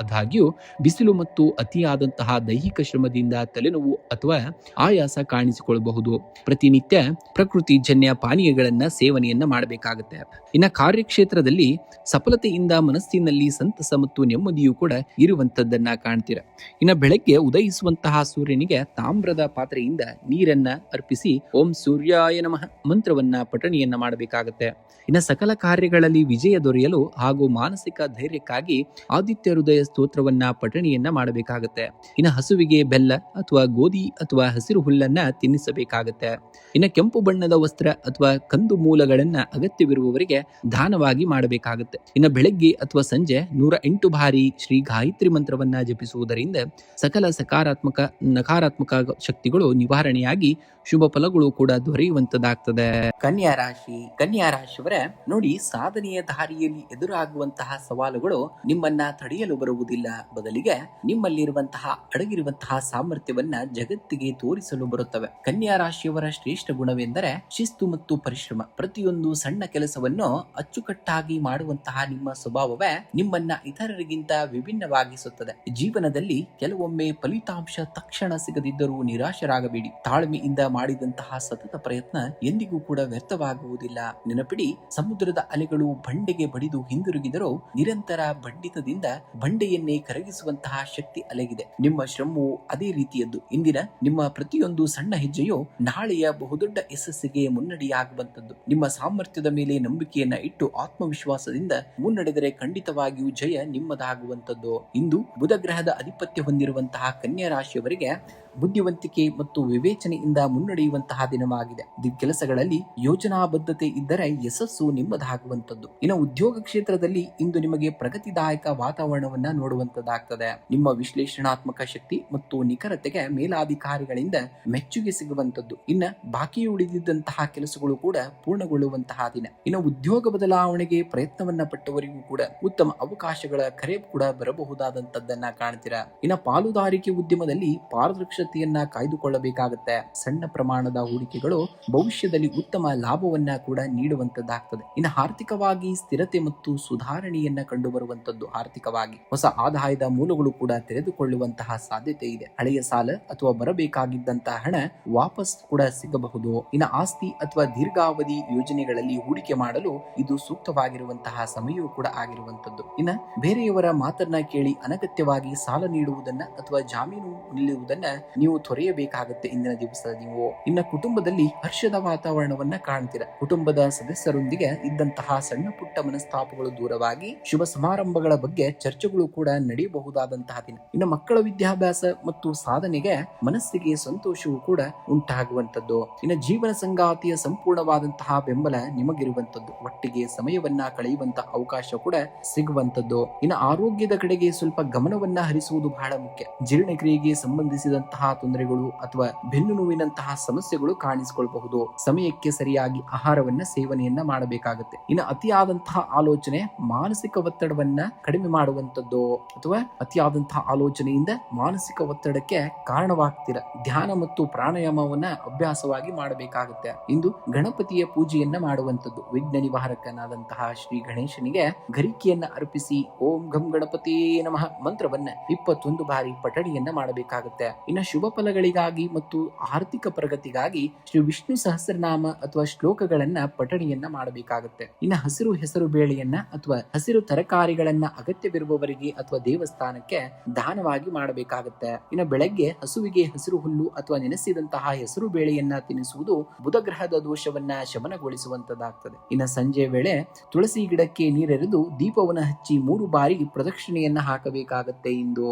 ಆದಾಗ್ಯೂ ಬಿಸಿಲು ಮತ್ತು ಅತಿಯಾದಂತಹ ದೈಹಿಕ ಶ್ರಮದಿಂದ ತಲೆನೋವು ಅಥವಾ ಆಯಾಸ ಕಾಣಿಸಿಕೊಳ್ಳಬಹುದು. ಪ್ರತಿನಿತ್ಯ ಪ್ರಕೃತಿ ಜನ್ಯ ಪಾನೀಯಗಳನ್ನ ಸೇವನೆಯನ್ನ ಮಾಡಬೇಕಾಗುತ್ತೆ. ಇನ್ನು ಕಾರ್ಯಕ್ಷೇತ್ರದಲ್ಲಿ ಸಫಲತೆಯಿಂದ ಮನಸ್ಸಿನಲ್ಲಿ ಸಂತಸ ಮತ್ತು ನೆಮ್ಮದಿಯೂ ಕೂಡ ಇರುವಂತದ್ದನ್ನ ಕಾಣ್ತೀರಾ. ಇನ್ನು ಬೆಳಗ್ಗೆ ಉದಯಿಸುವಂತಹ ಸೂರ್ಯನಿಗೆ ತಾಮ್ರದ ಪಾತ್ರೆಯಿಂದ ನೀರನ್ನ ಅರ್ಪಿಸಿ ಓಂ ಸೂರ್ಯಾಯ ನಮಃ ಮಂತ್ರವನ್ನ ಪಠಣೆಯನ್ನ ಮಾಡಬೇಕಾಗತ್ತೆ. ಇನ್ನು ಸಕಲ ಕಾರ್ಯಗಳಲ್ಲಿ ವಿಜಯ ದೊರೆಯಲು ಹಾಗೂ ಮಾನಸಿಕ ಧೈರ್ಯಕ್ಕಾಗಿ ಆದಿತ್ಯ ಹೃದಯ ಸ್ತೋತ್ರವನ್ನ ಪಠಣೆಯನ್ನ ಮಾಡಬೇಕಾಗತ್ತೆ. ಇನ್ನು ಹಸುವಿಗೆ ಬೆಲ್ಲ ಅಥವಾ ಗೋಧಿ ಅಥವಾ ಹಸಿರು ಹುಲ್ಲನ್ನ ತಿನ್ನಿಸಬೇಕಾಗತ್ತೆ. ಇನ್ನು ಕೆಂಪು ಬಣ್ಣದ ವಸ್ತ್ರ ಅಥವಾ ಕಂದು ಮೂಲಗಳನ್ನ ಅಗತ್ಯವಿರುವವರಿಗೆ ದಾನವಾಗಿ ಮಾಡಬೇಕಾಗತ್ತೆ. ಇನ್ನು ಬೆಳಗ್ಗೆ ಅಥವಾ ಸಂಜೆ 108 ಬಾರಿ ಶ್ರೀ ಗಾಯತ್ರಿ ಮಂತ್ರವನ್ನ ಜಪಿಸುವುದರಿಂದ ಸಕಲ ಸಕಾರಾತ್ಮಕ ನಕಾರಾತ್ಮಕ ಶಕ್ತಿಗಳು ನಿವಾರಣೆಯಾಗಿ ಶುಭ ಫಲಗಳು ಕೂಡ ದೊರೆಯುವಂತದಾಗ್ತದೆ. ಕನ್ಯಾ ರಾಶಿಯವರ ನೋಡಿ, ಸಾಧನೆಯ ದಾರಿಯಲ್ಲಿ ಎದುರಾಗುವಂತಹ ಸವಾಲುಗಳು ನಿಮ್ಮನ್ನ ತಡೆಯಲು ಬರುವುದಿಲ್ಲ. ಬದಲಿಗೆ ನಿಮ್ಮಲ್ಲಿರುವಂತಹ ಅಡಗಿರುವಂತಹ ಸಾಮರ್ಥ್ಯವನ್ನ ಜಗತ್ತಿಗೆ ತೋರಿಸಲು ಬರುತ್ತವೆ. ಕನ್ಯಾ ರಾಶಿಯವರ ಶ್ರೇಷ್ಠ ಗುಣವೆಂದರೆ ಶಿಸ್ತು ಮತ್ತು ಪರಿಶ್ರಮ. ಪ್ರತಿಯೊಂದು ಸಣ್ಣ ಕೆಲಸವನ್ನು ಅಚ್ಚುಕಟ್ಟಾಗಿ ಮಾಡುವಂತಹ ನಿಮ್ಮ ಸ್ವಭಾವವೇ ನಿಮ್ಮನ್ನ ಇತರರಿಗಿಂತ ವಿಭಿನ್ನವಾಗಿಸುತ್ತದೆ. ಜೀವನದಲ್ಲಿ ಕೆಲವೊಮ್ಮೆ ಫಲಿತಾಂಶ ತಕ್ಷಣ ಸಿಗದಿದ್ದರೂ ನಿರಾಶರಾಗಬೇಡಿ. ತಾಳ್ಮೆಯಿಂದ ಮಾಡಿದಂತಹ ಸತತ ಪ್ರಯತ್ನ ಎಂದಿಗೂ ಕೂಡ ವ್ಯರ್ಥವಾಗುವುದಿಲ್ಲ. ನೆನಪಿಡಿ, ಸಮುದ್ರದ ಅಲೆಗಳು ಬಂಡೆಗೆ ಬಡಿದು ಹಿಂದಿರುಗಿದರೂ ನಿರಂತರ ಬಂಡಿತದಿಂದ ಬಂಡೆಯನ್ನೇ ಕರಗಿಸುವಂತಹ ಶಕ್ತಿ ಅಲೆಗಿದೆ. ನಿಮ್ಮ ಶ್ರಮವು ಅದೇ ರೀತಿಯದ್ದು. ಇಂದಿನ ನಿಮ್ಮ ಪ್ರತಿಯೊಂದು ಸಣ್ಣ ಹೆಜ್ಜೆಯು ನಾಳೆಯ ಬಹುದೊಡ್ಡ ಯಶಸ್ಸಿಗೆ ಮುನ್ನಡೆಯಾಗುವಂತದ್ದು. ನಿಮ್ಮ ಸಾಮರ್ಥ್ಯದ ಮೇಲೆ ನಂಬಿಕೆಯನ್ನ ಇಟ್ಟು ಆತ್ಮವಿಶ್ವಾಸದಿಂದ ಮುನ್ನಡೆದರೆ ಖಂಡಿತವಾಗಿಯೂ ಜಯ ನಿಮ್ಮದಾಗುವಂತದ್ದು. ಇಂದು ಬುಧ ಗ್ರಹದ ಅಧಿಪತ್ಯ ಹೊಂದಿರುವಂತಹ ಕನ್ಯಾ ರಾಶಿಯವರಿಗೆ ಬುದ್ಧಿವಂತಿಕೆ ಮತ್ತು ವಿವೇಚನೆಯಿಂದ ಮುನ್ನಡೆಯುವಂತಹ ದಿನವಾಗಿದೆ. ಕೆಲಸಗಳಲ್ಲಿ ಯೋಜನಾಬದ್ಧತೆ ಇದ್ದರೆ ಯಶಸ್ಸು ನಿಮ್ಮದಾಗುವಂತದ್ದು. ಇನ್ನು ಉದ್ಯೋಗ ಕ್ಷೇತ್ರದಲ್ಲಿ ಇಂದು ನಿಮಗೆ ಪ್ರಗತಿದಾಯಕ ವಾತಾವರಣವನ್ನ ನೋಡುವಂತದ್ದಾಗ್ತದೆ. ನಿಮ್ಮ ವಿಶ್ಲೇಷಣಾತ್ಮಕ ಶಕ್ತಿ ಮತ್ತು ನಿಖರತೆಗೆ ಮೇಲಾಧಿಕಾರಿಗಳಿಂದ ಮೆಚ್ಚುಗೆ ಸಿಗುವಂತದ್ದು. ಇನ್ನ ಬಾಕಿ ಉಳಿದಿದ್ದಂತಹ ಕೆಲಸಗಳು ಕೂಡ ಪೂರ್ಣಗೊಳ್ಳುವಂತಹ ದಿನ. ಇನ್ನು ಉದ್ಯೋಗ ಬದಲಾವಣೆಗೆ ಪ್ರಯತ್ನವನ್ನ ಪಟ್ಟವರಿಗೂ ಕೂಡ ಉತ್ತಮ ಅವಕಾಶಗಳ ಕರೆ ಕೂಡ ಬರಬಹುದಾದಂತದ್ದನ್ನ ಕಾಣ್ತೀರಾ. ಇನ್ನು ಪಾಲುದಾರಿಕೆ ಉದ್ಯಮದಲ್ಲಿ ಪಾರದರ್ಶತೆಯನ್ನ ಕಾಯ್ದುಕೊಳ್ಳಬೇಕಾಗುತ್ತೆ. ಸಣ್ಣ ಪ್ರಮಾಣದ ಹೂಡಿಕೆಗಳು ಭವಿಷ್ಯದಲ್ಲಿ ಉತ್ತಮ ಲಾಭವನ್ನ ಕೂಡ ನೀಡುವಂತದ್ದಾಗ್ತದೆ. ಇನ್ನು ಆರ್ಥಿಕವಾಗಿ ಸ್ಥಿರತೆ ಮತ್ತು ಸುಧಾರಣೆಯನ್ನ ಕಂಡು ಬರುವಂತದ್ದು. ಆರ್ಥಿಕವಾಗಿ ಹೊಸ ಆದಾಯದ ಮೂಲಗಳು ಕೂಡ ತೆರೆದುಕೊಳ್ಳುವಂತಹ ಸಾಧ್ಯತೆ ಇದೆ. ಹಳೆಯ ಸಾಲ ಅಥವಾ ಬರಬೇಕಾಗಿದ್ದಂತಹ ಹಣ ವಾಪಸ್ ಕೂಡ ಸಿಗಬಹುದು. ಇನ್ನು ಆಸ್ತಿ ಅಥವಾ ದೀರ್ಘಾವಧಿ ಯೋಜನೆಗಳಲ್ಲಿ ಹೂಡಿಕೆ ಮಾಡಲು ಇದು ಸೂಕ್ತವಾಗಿರುವಂತಹ ಸಮಯವೂ ಕೂಡ ಆಗಿರುವಂತದ್ದು. ಇನ್ನು ಬೇರೆಯವರ ಮಾತನ್ನ ಕೇಳಿ ಅನಗತ್ಯವಾಗಿ ಸಾಲ ನೀಡುವುದನ್ನ ಅಥವಾ ಜಾಮೀನು ನಿಲ್ಲುವುದನ್ನ ನೀವು ತೊರೆಯಬೇಕಾಗುತ್ತೆ ಇಂದಿನ ದಿವಸ. ನೀವು ಇನ್ನು ಕುಟುಂಬದಲ್ಲಿ ಹರ್ಷದ ವಾತಾವರಣವನ್ನ ಕಾಣ್ತೀರಾ. ಕುಟುಂಬದ ಸದಸ್ಯರೊಂದಿಗೆ ಇದ್ದಂತಹ ಸಣ್ಣ ಪುಟ್ಟ ಮನಸ್ತಾಪಗಳು ದೂರವಾಗಿ ಶುಭ ಸಮಾರಂಭಗಳ ಬಗ್ಗೆ ಚರ್ಚೆಗಳು ಕೂಡ ನಡೆಯಬಹುದಾದಂತಹ ದಿನ. ಇನ್ನು ಮಕ್ಕಳ ವಿದ್ಯಾಭ್ಯಾಸ ಮತ್ತು ಸಾಧನೆಗೆ ಮನಸ್ಸಿಗೆ ಸಂತೋಷವೂ ಕೂಡ ಉಂಟಾಗುವಂತದ್ದು. ಇನ್ನು ಜೀವನ ಸಂಗಾತಿಯ ಸಂಪೂರ್ಣವಾದಂತಹ ಬೆಂಬಲ ನಿಮಗಿರುವಂತದ್ದು. ಒಟ್ಟಿಗೆ ಸಮಯವನ್ನ ಕಳೆಯುವಂತಹ ಅವಕಾಶ ಕೂಡ ಸಿಗುವಂತದ್ದು. ಇನ್ನು ಆರೋಗ್ಯದ ಕಡೆಗೆ ಸ್ವಲ್ಪ ಗಮನವನ್ನ ಹರಿಸುವುದು ಬಹಳ ಮುಖ್ಯ. ಜೀರ್ಣಕ್ರಿಯೆಗೆ ಸಂಬಂಧಿಸಿದಂತಹ ಕೀಲುನಂತಹ ತೊಂದರೆಗಳು ಅಥವಾ ಬೆನ್ನು ನೋವಿನಂತಹ ಸಮಸ್ಯೆಗಳು ಕಾಣಿಸಿಕೊಳ್ಳಬಹುದು. ಸಮಯಕ್ಕೆ ಸರಿಯಾಗಿ ಆಹಾರವನ್ನ ಸೇವನೆಯನ್ನ ಮಾಡಬೇಕಾಗುತ್ತೆ. ಇನ್ನು ಅತಿಯಾದಂತಹ ಆಲೋಚನೆ ಮಾನಸಿಕ ಒತ್ತಡವನ್ನ ಕಡಿಮೆ ಮಾಡುವಂತದ್ದು ಅಥವಾ ಅತಿಯಾದಂತಹ ಆಲೋಚನೆಯಿಂದ ಮಾನಸಿಕ ಒತ್ತಡಕ್ಕೆ ಕಾರಣವಾಗ್ತೀರ. ಧ್ಯಾನ ಮತ್ತು ಪ್ರಾಣಾಯಾಮವನ್ನ ಅಭ್ಯಾಸವಾಗಿ ಮಾಡಬೇಕಾಗುತ್ತೆ. ಇಂದು ಗಣಪತಿಯ ಪೂಜೆಯನ್ನ ಮಾಡುವಂತದ್ದು. ವಿಘ್ನ ನಿವಾರಕನಾದಂತಹ ಶ್ರೀ ಗಣೇಶನಿಗೆ ಗರಿಕೆಯನ್ನ ಅರ್ಪಿಸಿ ಓಂ ಘಂ ಗಣಪತಿ ನಮಃ ಮಂತ್ರವನ್ನ 21 ಬಾರಿ ಪಠಣಿಯನ್ನ ಮಾಡಬೇಕಾಗುತ್ತೆ. ಇನ್ನು ಶುಭ ಫಲಗಳಿಗಾಗಿ ಮತ್ತು ಆರ್ಥಿಕ ಪ್ರಗತಿಗಾಗಿ ಶ್ರೀ ವಿಷ್ಣು ಸಹಸ್ರನಾಮ ಅಥವಾ ಶ್ಲೋಕಗಳನ್ನ ಪಠಣಿಯನ್ನ ಮಾಡಬೇಕಾಗುತ್ತೆ. ಇನ್ನು ಹಸಿರು ಹೆಸರು ಬೇಳೆಯನ್ನ ಅಥವಾ ಹಸಿರು ತರಕಾರಿಗಳನ್ನ ಅಗತ್ಯವಿರುವವರಿಗೆ ಅಥವಾ ದೇವಸ್ಥಾನಕ್ಕೆ ದಾನವಾಗಿ ಮಾಡಬೇಕಾಗುತ್ತೆ. ಇನ್ನು ಬೆಳಗ್ಗೆ ಹಸುವಿಗೆ ಹಸಿರು ಹುಲ್ಲು ಅಥವಾ ನೆನೆಸಿದಂತಹ ಹೆಸರು ಬೇಳೆಯನ್ನ ತಿನ್ನಿಸುವುದು ಬುಧ ಗ್ರಹದ ದೋಷವನ್ನ ಶಮನಗೊಳಿಸುವಂತದ್ದಾಗ್ತದೆ. ಇನ್ನು ಸಂಜೆ ವೇಳೆ ತುಳಸಿ ಗಿಡಕ್ಕೆ ನೀರೆರೆದು ದೀಪವನ್ನ ಹಚ್ಚಿ 3 ಬಾರಿ ಪ್ರದಕ್ಷಿಣೆಯನ್ನ ಹಾಕಬೇಕಾಗತ್ತೆ. ಇಂದು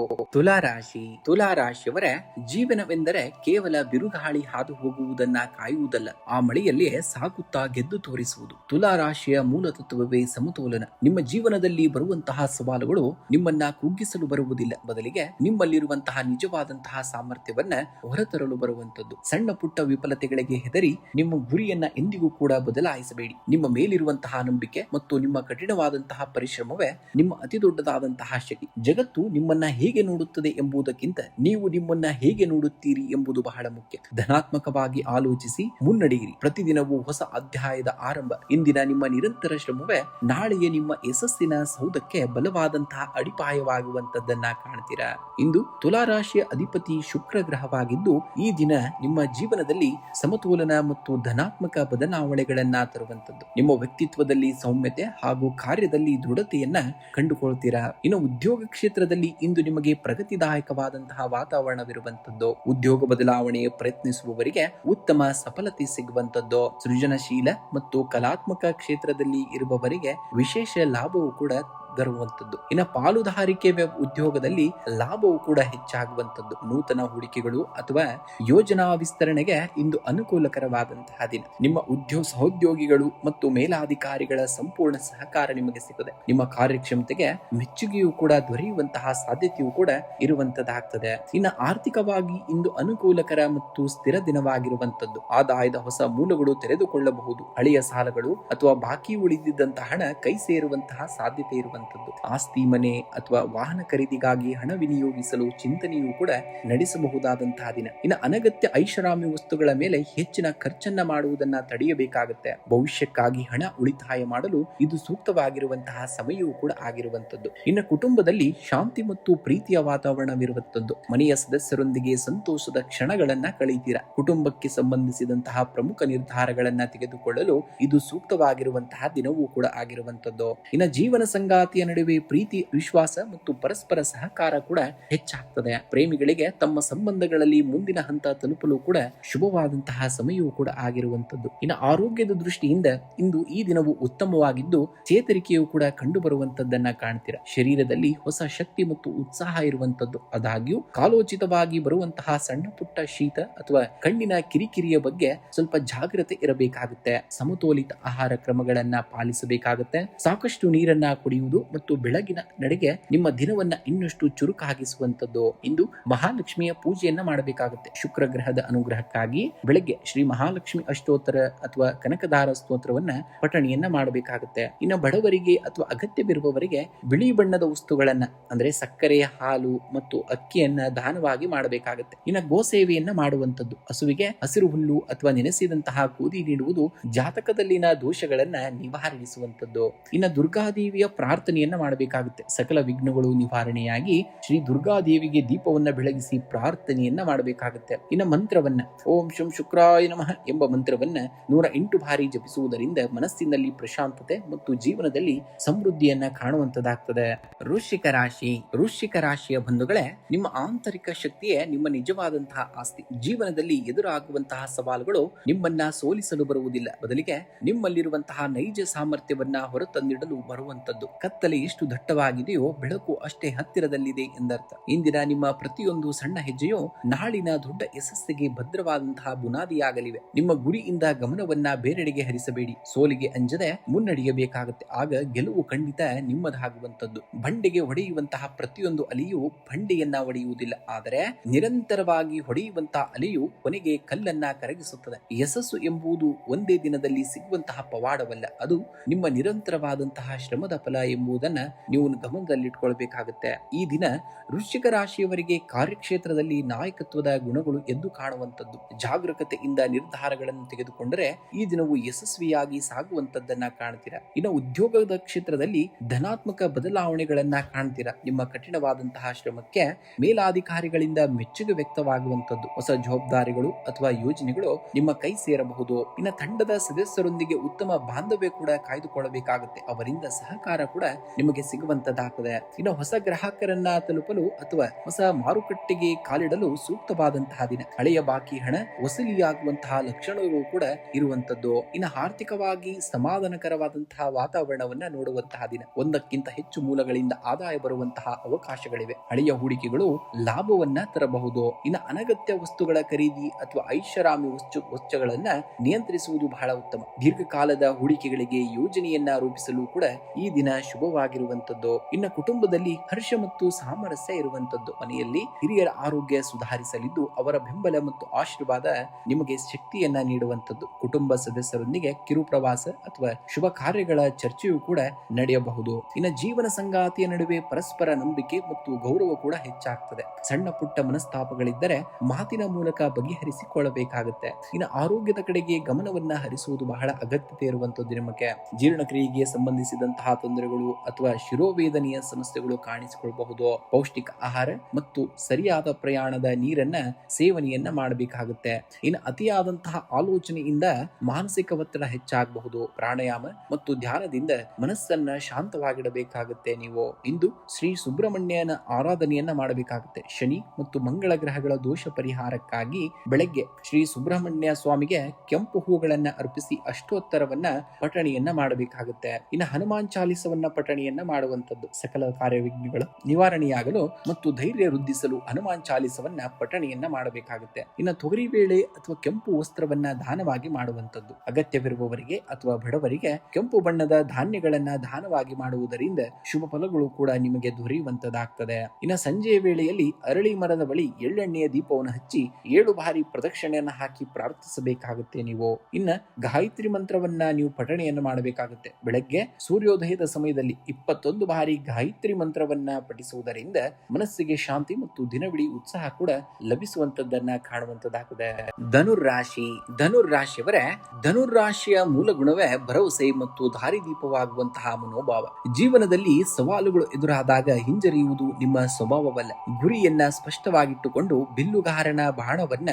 ತುಲಾರಾಶಿಯವರ ಜೀವನವೆಂದರೆ ಕೇವಲ ಬಿರುಗಾಳಿ ಹಾದು ಹೋಗುವುದನ್ನ ಕಾಯುವುದಲ್ಲ, ಆ ಮಳೆಯಲ್ಲೇ ಸಾಗುತ್ತಾ ಗೆದ್ದು ತೋರಿಸುವುದು. ತುಲಾರಾಶಿಯ ಮೂಲ ತತ್ವವೇ ಸಮತೋಲನ. ನಿಮ್ಮ ಜೀವನದಲ್ಲಿ ಬರುವಂತಹ ಸವಾಲುಗಳು ನಿಮ್ಮನ್ನ ಕುಗ್ಗಿಸಲು ಬರುವುದಿಲ್ಲ, ಬದಲಿಗೆ ನಿಮ್ಮಲ್ಲಿರುವಂತಹ ನಿಜವಾದಂತಹ ಸಾಮರ್ಥ್ಯವನ್ನ ಹೊರತರಲು ಬರುವಂತದ್ದು. ಸಣ್ಣ ಪುಟ್ಟ ವಿಫಲತೆಗಳಿಗೆ ಹೆದರಿ ನಿಮ್ಮ ಗುರಿಯನ್ನ ಎಂದಿಗೂ ಕೂಡ ಬದಲಾಯಿಸಬೇಡಿ. ನಿಮ್ಮ ಮೇಲಿರುವಂತಹ ನಂಬಿಕೆ ಮತ್ತು ನಿಮ್ಮ ಕಠಿಣವಾದಂತಹ ಪರಿಶ್ರಮವೇ ನಿಮ್ಮ ಅತಿ ದೊಡ್ಡದಾದಂತಹ ಶಕ್ತಿ. ಜಗತ್ತು ನಿಮ್ಮನ್ನ ಹೇಗೆ ನೋಡುತ್ತದೆ ಎಂಬುದಕ್ಕಿಂತ ನೀವು ನಿಮ್ಮನ್ನ ಹೇಗೆ ನೋಡುತ್ತೀರಿ ಎಂಬುದು ಬಹಳ ಮುಖ್ಯ. ಧನಾತ್ಮಕವಾಗಿ ಆಲೋಚಿಸಿ ಮುನ್ನಡೆಯಿರಿ. ಪ್ರತಿದಿನವೂ ಹೊಸ ಅಧ್ಯಾಯದ ಆರಂಭ. ಇಂದಿನ ನಿಮ್ಮ ನಿರಂತರ ಶ್ರಮವೇ ನಾಳೆಯ ನಿಮ್ಮ ಯಶಸ್ಸಿನ ಸೌಧಕ್ಕೆ ಬಲವಾದಂತಹ ಅಡಿಪಾಯವಾಗುವಂತದ್ದನ್ನ ಕಾಣ್ತೀರಾ. ಇಂದು ತುಲಾರಾಶಿಯ ಅಧಿಪತಿ ಶುಕ್ರ ಗ್ರಹವಾಗಿದ್ದು ಈ ದಿನ ನಿಮ್ಮ ಜೀವನದಲ್ಲಿ ಸಮತೋಲನ ಮತ್ತು ಧನಾತ್ಮಕ ಬದಲಾವಣೆಗಳನ್ನ ತರುವಂತದ್ದು. ನಿಮ್ಮ ವ್ಯಕ್ತಿತ್ವದಲ್ಲಿ ಸೌಮ್ಯತೆ ಹಾಗೂ ಕಾರ್ಯದಲ್ಲಿ ದೃಢತೆಯನ್ನ ಕಂಡುಕೊಳ್ತೀರಾ. ಇನ್ನು ಉದ್ಯೋಗ ಕ್ಷೇತ್ರದಲ್ಲಿ ಇಂದು ನಿಮಗೆ ಪ್ರಗತಿದಾಯಕವಾದಂತಹ ವಾತಾವರಣವಿರುವಂತದ್ದು. ಉದ್ಯೋಗ ಬದಲಾವಣೆ ಪ್ರಯತ್ನಿಸುವವರಿಗೆ ಉತ್ತಮ ಸಫಲತೆ ಸಿಗುವಂತದ್ದು. ಸೃಜನಶೀಲ ಮತ್ತು ಕಲಾತ್ಮಕ ಕ್ಷೇತ್ರದಲ್ಲಿ ಇರುವವರಿಗೆ ವಿಶೇಷ ಲಾಭವೂ ಕೂಡ ಬರುವಂತದ್ದು. ಇನ್ನು ಪಾಲುದಾರಿಕೆ ಉದ್ಯೋಗದಲ್ಲಿ ಲಾಭವು ಕೂಡ ಹೆಚ್ಚಾಗುವಂತದ್ದು. ನೂತನ ಹೂಡಿಕೆಗಳು ಅಥವಾ ಯೋಜನಾ ವಿಸ್ತರಣೆಗೆ ಇಂದು ಅನುಕೂಲಕರವಾದಂತಹ ದಿನ. ನಿಮ್ಮ ಸಹೋದ್ಯೋಗಿಗಳು ಮತ್ತು ಮೇಲಾಧಿಕಾರಿಗಳ ಸಂಪೂರ್ಣ ಸಹಕಾರ ನಿಮಗೆ ಸಿಗುತ್ತದೆ. ನಿಮ್ಮ ಕಾರ್ಯಕ್ಷಮತೆಗೆ ಮೆಚ್ಚುಗೆಯೂ ಕೂಡ ದೊರೆಯುವಂತಹ ಸಾಧ್ಯತೆಯೂ ಕೂಡ ಇರುವಂತದ್ದಾಗ್ತದೆ. ಇನ್ನು ಆರ್ಥಿಕವಾಗಿ ಇಂದು ಅನುಕೂಲಕರ ಮತ್ತು ಸ್ಥಿರ ದಿನವಾಗಿರುವಂತದ್ದು. ಆದಾಯದ ಹೊಸ ಮೂಲಗಳು ತೆರೆದುಕೊಳ್ಳಬಹುದು. ಹಳೆಯ ಸಾಲಗಳು ಅಥವಾ ಬಾಕಿ ಉಳಿದಿದ್ದಂತಹ ಹಣ ಕೈ ಸೇರುವಂತಹ ಸಾಧ್ಯತೆ ಇರುವಂತದ್ದು. ಆಸ್ತಿ, ಮನೆ ಅಥವಾ ವಾಹನ ಖರೀದಿಗಾಗಿ ಹಣ ವಿನಿಯೋಗಿಸಲು ಚಿಂತನೆಯೂ ಕೂಡ ನಡೆಸಬಹುದಾದಂತಹ ದಿನ. ಇನ್ನು ಅನಗತ್ಯ ಐಷಾರಾಮಿ ವಸ್ತುಗಳ ಮೇಲೆ ಹೆಚ್ಚಿನ ಖರ್ಚನ್ನ ಮಾಡುವುದನ್ನ ತಡೆಯಬೇಕಾಗುತ್ತೆ. ಭವಿಷ್ಯಕ್ಕಾಗಿ ಹಣ ಉಳಿತಾಯ ಮಾಡಲು ಇದು ಸೂಕ್ತವಾಗಿರುವಂತಹ ಸಮಯವೂ ಕೂಡ ಆಗಿರುವಂತದ್ದು. ಇನ್ನು ಕುಟುಂಬದಲ್ಲಿ ಶಾಂತಿ ಮತ್ತು ಪ್ರೀತಿಯ ವಾತಾವರಣವಿರುವಂತದ್ದು. ಮನೆಯ ಸದಸ್ಯರೊಂದಿಗೆ ಸಂತೋಷದ ಕ್ಷಣಗಳನ್ನ ಕಳೆಯುತ್ತೀರಾ. ಕುಟುಂಬಕ್ಕೆ ಸಂಬಂಧಿಸಿದಂತಹ ಪ್ರಮುಖ ನಿರ್ಧಾರಗಳನ್ನ ತೆಗೆದುಕೊಳ್ಳಲು ಇದು ಸೂಕ್ತವಾಗಿರುವಂತಹ ದಿನವೂ ಕೂಡ ಆಗಿರುವಂತದ್ದು. ಇನ್ನು ಜೀವನ ಸಂಗಾತಿಯ ನಡುವೆ ಪ್ರೀತಿ, ವಿಶ್ವಾಸ ಮತ್ತು ಪರಸ್ಪರ ಸಹಕಾರ ಕೂಡ ಹೆಚ್ಚಾಗ್ತದೆ. ಪ್ರೇಮಿಗಳಿಗೆ ತಮ್ಮ ಸಂಬಂಧಗಳಲ್ಲಿ ಮುಂದಿನ ಹಂತ ತಲುಪಲು ಕೂಡ ಶುಭವಾದಂತಹ ಸಮಯವೂ ಕೂಡ ಆಗಿರುವಂತದ್ದು. ಇನ್ನು ಆರೋಗ್ಯದ ದೃಷ್ಟಿಯಿಂದ ಇಂದು ಈ ದಿನವು ಉತ್ತಮವಾಗಿದ್ದು ಚೇತರಿಕೆಯೂ ಕೂಡ ಕಂಡು ಬರುವಂತದ್ದನ್ನ ಕಾಣ್ತೀರಾ. ಶರೀರದಲ್ಲಿ ಹೊಸ ಶಕ್ತಿ ಮತ್ತು ಉತ್ಸಾಹ ಇರುವಂತದ್ದು. ಆದಾಗ್ಯೂ ಕಾಲೋಚಿತವಾಗಿ ಬರುವಂತಹ ಸಣ್ಣ ಪುಟ್ಟ ಶೀತ ಅಥವಾ ಕಣ್ಣಿನ ಕಿರಿಕಿರಿಯ ಬಗ್ಗೆ ಸ್ವಲ್ಪ ಜಾಗ್ರತೆ ಇರಬೇಕಾಗುತ್ತೆ. ಸಮತೋಲಿತ ಆಹಾರ ಕ್ರಮಗಳನ್ನ ಪಾಲಿಸಬೇಕಾಗುತ್ತೆ. ಸಾಕಷ್ಟು ನೀರನ್ನ ಕುಡಿಯುವುದು ಮತ್ತು ಬೆಳಗಿನ ನಡೆಗೆ ನಿಮ್ಮ ದಿನವನ್ನ ಇನ್ನಷ್ಟು ಚುರುಕಾಗಿಸುವಂತದ್ದು. ಇಂದು ಮಹಾಲಕ್ಷ್ಮಿಯ ಪೂಜೆಯನ್ನ ಮಾಡಬೇಕಾಗುತ್ತೆ. ಶುಕ್ರ ಗ್ರಹದ ಅನುಗ್ರಹಕ್ಕಾಗಿ ಬೆಳಗ್ಗೆ ಶ್ರೀ ಮಹಾಲಕ್ಷ್ಮಿ ಅಷ್ಟೋತ್ತರ ಅಥವಾ ಕನಕದಾರ ಸ್ತೋತ್ರವನ್ನ ಪಠಣಿಯನ್ನ ಮಾಡಬೇಕಾಗುತ್ತೆ. ಇನ್ನು ಬಡವರಿಗೆ ಅಥವಾ ಅಗತ್ಯವಿರುವವರಿಗೆ ಬಿಳಿ ಬಣ್ಣದ ವಸ್ತುಗಳನ್ನ ಅಂದ್ರೆ ಸಕ್ಕರೆ, ಹಾಲು ಮತ್ತು ಅಕ್ಕಿಯನ್ನ ದಾನವಾಗಿ ಮಾಡಬೇಕಾಗುತ್ತೆ. ಇನ್ನು ಗೋ ಸೇವೆಯನ್ನ ಮಾಡುವಂತದ್ದು. ಹಸುವಿಗೆ ಹಸಿರು ಹುಲ್ಲು ಅಥವಾ ನೆನೆಸಿದಂತಹ ಗೋಧಿ ನೀಡುವುದು ಜಾತಕದಲ್ಲಿನ ದೋಷಗಳನ್ನ ನಿವಾರಿಸುವಂತದ್ದು. ಇನ್ನು ದುರ್ಗಾದೇವಿಯ ಪ್ರಾರ್ಥನೆಯನ್ನ ಮಾಡಬೇಕಾಗುತ್ತೆ. ಸಕಲ ವಿಘ್ನಗಳು ನಿವಾರಣೆಯಾಗಿ ಶ್ರೀ ದುರ್ಗಾದೇವಿಗೆ ದೀಪವನ್ನ ಬೆಳಗಿಸಿ ಪ್ರಾರ್ಥನೆಯನ್ನ ಮಾಡಬೇಕಾಗುತ್ತೆ. ಇನ್ನು ಮಂತ್ರವನ್ನ ಓಂ ಶಂ ಶುಕ್ರಾಯ ನಮಃ ಎಂಬ ಮಂತ್ರವನ್ನ 108 ಬಾರಿ ಜಪಿಸುವುದರಿಂದ ಮನಸ್ಸಿನಲ್ಲಿ ಪ್ರಶಾಂತತೆ ಮತ್ತು ಜೀವನದಲ್ಲಿ ಸಮೃದ್ಧಿಯನ್ನ ಕಾಣುವಂತದ್ದಾಗ್ತದೆ. ವೃಶ್ಚಿಕ ರಾಶಿಯ ಬಂಧುಗಳೇ, ನಿಮ್ಮ ಆಂತರಿಕ ಶಕ್ತಿಯೇ ನಿಮ್ಮ ನಿಜವಾದಂತಹ ಆಸ್ತಿ. ಜೀವನದಲ್ಲಿ ಎದುರಾಗುವಂತಹ ಸವಾಲುಗಳು ನಿಮ್ಮನ್ನ ಸೋಲಿಸಲು ಬರುವುದಿಲ್ಲ, ಬದಲಿಗೆ ನಿಮ್ಮಲ್ಲಿರುವಂತಹ ನೈಜ ಸಾಮರ್ಥ್ಯವನ್ನ ಹೊರತಂದಿಡಲು ಬರುವಂತದ್ದು. ಕತ್ತಲೆ ಎಷ್ಟು ದಟ್ಟವಾಗಿದೆಯೋ ಬೆಳಕು ಅಷ್ಟೇ ಹತ್ತಿರದಲ್ಲಿದೆ ಎಂದರ್ಥ. ಇಂದಿನ ನಿಮ್ಮ ಪ್ರತಿಯೊಂದು ಸಣ್ಣ ಹೆಜ್ಜೆಯು ನಾಳಿನ ದೊಡ್ಡ ಯಶಸ್ಸಿಗೆ ಭದ್ರವಾದಂತಹ ಬುನಾದಿಯಾಗಲಿವೆ. ನಿಮ್ಮ ಗುರಿಯಿಂದ ಗಮನವನ್ನ ಬೇರೆಡೆಗೆ ಹರಿಸಬೇಡಿ. ಸೋಲಿಗೆ ಅಂಜದೆ ಮುನ್ನಡೆಯಬೇಕಾಗುತ್ತೆ. ಆಗ ಗೆಲುವು ಖಂಡಿತ ನಿಮ್ಮದಾಗುವಂತದ್ದು. ಬಂಡೆಗೆ ಹೊಡೆಯುವಂತಹ ಪ್ರತಿಯೊಂದು ಅಲೆಯು ಬಂಡೆಯನ್ನ ಹೊಡೆಯುವುದಿಲ್ಲ, ಆದರೆ ನಿರಂತರವಾಗಿ ಹೊಡೆಯುವಂತಹ ಅಲೆಯು ಕೊನೆಗೆ ಕಲ್ಲನ್ನ ಕರಗಿಸುತ್ತದೆ. ಯಶಸ್ಸು ಎಂಬುದು ಒಂದೇ ದಿನದಲ್ಲಿ ಸಿಗುವಂತಹ ಪವಾಡವಲ್ಲ, ಅದು ನಿಮ್ಮ ನಿರಂತರವಾದಂತಹ ಶ್ರಮದ ಫಲ ಎಂಬುದನ್ನ ನೀವು ಗಮನದಲ್ಲಿಟ್ಕೊಳ್ಬೇಕಾಗುತ್ತೆ. ಈ ದಿನ ವೃಶ್ಚಿಕ ರಾಶಿಯವರಿಗೆ ಕಾರ್ಯಕ್ಷೇತ್ರದಲ್ಲಿ ನಾಯಕತ್ವದ ಗುಣಗಳು ಎದ್ದು ಕಾಣುವಂತದ್ದು. ಜಾಗರೂಕತೆಯಿಂದ ನಿರ್ಧಾರಗಳನ್ನು ತೆಗೆದುಕೊಂಡರೆ ಈ ದಿನವು ಯಶಸ್ವಿಯಾಗಿ ಸಾಗುವಂತದ್ದನ್ನ ಕಾಣ್ತೀರಾ. ಇನ್ನು ಉದ್ಯೋಗದ ಕ್ಷೇತ್ರದಲ್ಲಿ ಧನಾತ್ಮಕ ಬದಲಾವಣೆಗಳನ್ನ ಕಾಣ್ತೀರಾ. ನಿಮ್ಮ ಕಠಿಣವಾದಂತಹ ಶ್ರಮಕ್ಕೆ ಮೇಲಾಧಿಕಾರಿಗಳಿಂದ ಮೆಚ್ಚುಗೆ ವ್ಯಕ್ತವಾಗುವಂತದ್ದು. ಹೊಸ ಜವಾಬ್ದಾರಿಗಳು ಅಥವಾ ಯೋಜನೆಗಳು ನಿಮ್ಮ ಕೈ ಸೇರಬಹುದು. ಇನ್ನು ತಂಡದ ಸದಸ್ಯರೊಂದಿಗೆ ಉತ್ತಮ ಬಾಂಧವ್ಯ ಕೂಡ ಕಾಯ್ದುಕೊಳ್ಳಬೇಕಾಗುತ್ತೆ. ಅವರಿಂದ ಸಹಕಾರ ಕೂಡ ನಿಮಗೆ ಸಿಗುವಂತದ್ದಾಗಿದೆ. ಇನ್ನು ಹೊಸ ಗ್ರಾಹಕರನ್ನ ತಲುಪಲು ಅಥವಾ ಹೊಸ ಮಾರುಕಟ್ಟೆಗೆ ಕಾಲಿಡಲು ಸೂಕ್ತವಾದಂತಹ ದಿನ. ಹಳೆಯ ಬಾಕಿ ಹಣ ವಸೂಲಿಯಾಗುವಂತಹ ಲಕ್ಷಣಗಳು ಕೂಡ ಇರುವಂತದ್ದು. ಇನ್ನು ಆರ್ಥಿಕವಾಗಿ ಸಮಾಧಾನಕರವಾದಂತಹ ವಾತಾವರಣವನ್ನ ನೋಡುವಂತಹ ದಿನ. ಒಂದಕ್ಕಿಂತ ಹೆಚ್ಚು ಮೂಲಗಳಿಂದ ಆದಾಯ ಬರುವಂತಹ ಅವಕಾಶಗಳಿವೆ. ಹಳೆಯ ಹೂಡಿಕೆಗಳು ಲಾಭವನ್ನ ತರಬಹುದು. ಇನ್ನು ಅನಗತ್ಯ ವಸ್ತುಗಳ ಖರೀದಿ ಅಥವಾ ಐಷಾರಾಮಿ ವೆಚ್ಚಗಳನ್ನ ನಿಯಂತ್ರಿಸುವುದು ಬಹಳ ಉತ್ತಮ. ದೀರ್ಘಕಾಲದ ಹೂಡಿಕೆಗಳಿಗೆ ಯೋಜನೆಯನ್ನ ರೂಪಿಸಲು ಕೂಡ ಈ ದಿನ ಶುಭವಾಗಿರುವಂತದ್ದು. ಇನ್ನು ಕುಟುಂಬದಲ್ಲಿ ಹರ್ಷ ಮತ್ತು ಸಾಮರಸ್ಯ ಇರುವಂತದ್ದು. ಮನೆಯಲ್ಲಿ ಹಿರಿಯರ ಆರೋಗ್ಯ ಸುಧಾರಿಸಲಿದ್ದು ಅವರ ಬೆಂಬಲ ಮತ್ತು ಆಶೀರ್ವಾದ ನಿಮಗೆ ಶಕ್ತಿಯನ್ನ ನೀಡುವಂತದ್ದು. ಕುಟುಂಬ ಸದಸ್ಯರೊಂದಿಗೆ ಕಿರು ಪ್ರವಾಸ ಅಥವಾ ಶುಭ ಕಾರ್ಯಗಳ ಚರ್ಚೆಯೂ ಕೂಡ ನಡೆಯಬಹುದು. ಇನ್ನು ಜೀವನ ಸಂಗಾತಿಯ ನಡುವೆ ಪರಸ್ಪರ ನಂಬಿಕೆ ಮತ್ತು ಗೌರವ ಕೂಡ ಹೆಚ್ಚಾಗ್ತದೆ. ಸಣ್ಣ ಪುಟ್ಟ ಮನಸ್ತಾಪಗಳಿದ್ದರೆ ಮಾತಿನ ಮೂಲಕ ಬಗೆಹರಿಸಿಕೊಳ್ಳಬೇಕಾಗುತ್ತೆ. ಇನ್ನು ಆರೋಗ್ಯದ ಕಡೆಗೆ ಗಮನವನ್ನ ಹರಿಸುವುದು ಬಹಳ ಅಗತ್ಯತೆ ಇರುವಂತದ್ದು. ನಿಮಗೆ ಜೀರ್ಣಕ್ರಿಯೆಗೆ ಸಂಬಂಧಿಸಿದಂತಹ ತೊಂದರೆಗಳು ಅಥವಾ ಶಿರೋವೇದನೆಯ ಸಮಸ್ಯೆಗಳು ಕಾಣಿಸಿಕೊಳ್ಳಬಹುದು. ಪೌಷ್ಟಿಕ ಆಹಾರ ಮತ್ತು ಸರಿಯಾದ ಪ್ರಯಾಣದ ನೀರನ್ನ ಸೇವನೆಯನ್ನ ಮಾಡಬೇಕಾಗುತ್ತೆ. ಇನ್ನು ಅತಿಯಾದಂತಹ ಆಲೋಚನೆಯಿಂದ ಮಾನಸಿಕ ಒತ್ತಡ ಹೆಚ್ಚಾಗಬಹುದು. ಪ್ರಾಣಾಯಾಮ ಮತ್ತು ಧ್ಯಾನದಿಂದ ಮನಸ್ಸನ್ನ ಶಾಂತವಾಗಿಡಬೇಕಾಗುತ್ತೆ. ನೀವು ಇಂದು ಶ್ರೀ ಸುಬ್ರಹ್ಮಣ್ಯನ ಆರಾಧನೆಯನ್ನ ಮಾಡಬೇಕಾಗುತ್ತೆ. ಶನಿ ಮತ್ತು ಮಂಗಳ ಗ್ರಹಗಳ ದೋಷ ಪರಿಹಾರಕ್ಕಾಗಿ ಬೆಳಗ್ಗೆ ಶ್ರೀ ಸುಬ್ರಹ್ಮಣ್ಯ ಸ್ವಾಮಿಗೆ ಕೆಂಪು ಹೂಗಳನ್ನ ಅರ್ಪಿಸಿ ಅಷ್ಟೋತ್ತರವನ್ನ ಪಠಣಿಯನ್ನ ಮಾಡಬೇಕಾಗುತ್ತೆ. ಇನ್ನು ಹನುಮಾನ್ ಚಾಲಿಸವನ್ನ ಪಠಣಿಯನ್ನ ಮಾಡುವಂತದ್ದು. ಸಕಲ ಕಾರ್ಯವಿಘ್ನಗಳು ನಿವಾರಣೆಯಾಗಲು ಮತ್ತು ಧೈರ್ಯ ವೃದ್ಧಿಸಲು ಹನುಮಾನ್ ಚಾಲಿಸವನ್ನ ಪಠಣಿಯನ್ನ ಮಾಡಬೇಕಾಗುತ್ತೆ. ಇನ್ನು ತೊಗರಿಬೇಳೆ ಅಥವಾ ಕೆಂಪು ವಸ್ತ್ರವನ್ನ ದಾನವಾಗಿ ಮಾಡುವಂತದ್ದು. ಅಗತ್ಯವಿರುವವರಿಗೆ ಅಥವಾ ಬಡವರಿಗೆ ಕೆಂಪು ಬಣ್ಣದ ಧಾನ್ಯಗಳನ್ನ ದಾನವಾಗಿ ಮಾಡುವುದರಿಂದ ಶುಭ ಫಲಗಳು ಕೂಡ ನಿಮಗೆ ದೊರೆಯುವಂತದಾಗ್ತದೆ. ಇನ್ನು ಸಂಜೆಯ ವೇಳೆಯಲ್ಲಿ ಅರಳಿ ಮರದ ಬಳಿ ಎಳ್ಳೆಣ್ಣೆಯ ದೀಪವನ್ನು ಹಚ್ಚಿ 7 ಬಾರಿ ಪ್ರದಕ್ಷಿಣೆಯನ್ನ ಹಾಕಿ ಪ್ರಾರ್ಥಿಸಬೇಕಾಗುತ್ತೆ. ನೀವು ಇನ್ನ ಗಾಯತ್ರಿ ಮಂತ್ರವನ್ನ ನೀವು ಪಠಣೆಯನ್ನು ಮಾಡಬೇಕಾಗುತ್ತೆ. ಬೆಳಗ್ಗೆ ಸೂರ್ಯೋದಯದ ಸಮಯದಲ್ಲಿ 21 ಬಾರಿ ಗಾಯತ್ರಿ ಮಂತ್ರವನ್ನ ಪಠಿಸುವುದರಿಂದ ಮನಸ್ಸಿಗೆ ಶಾಂತಿ ಮತ್ತು ದಿನವಿಡೀ ಉತ್ಸಾಹ ಕೂಡ ಲಭಿಸುವಂತದ್ದನ್ನ ಕಾಣುವಂತದ್ದಾಗಿದೆ. ಧನುರ್ರಾಶಿಯವರೇ, ಧನುರ್ರಾಶಿಯ ಮೂಲ ಗುಣವೇ ಭರವಸೆ ಮತ್ತು ದಾರಿದೀಪವಾಗುವಂತಹ ಮನೋಭಾವ. ಜೀವನದಲ್ಲಿ ಸವಾಲುಗಳು ಎದುರಾದಾಗ ಹಿಂಜರಿಯುವುದು ನಿಮ್ಮ ಸ್ವಭಾವವಲ್ಲ. ಗುರಿಯನ್ನ ಸ್ಪಷ್ಟವಾಗಿಟ್ಟುಕೊಂಡು ಬಿಲ್ಲುಗಾರನ ಬಾಣವನ್ನ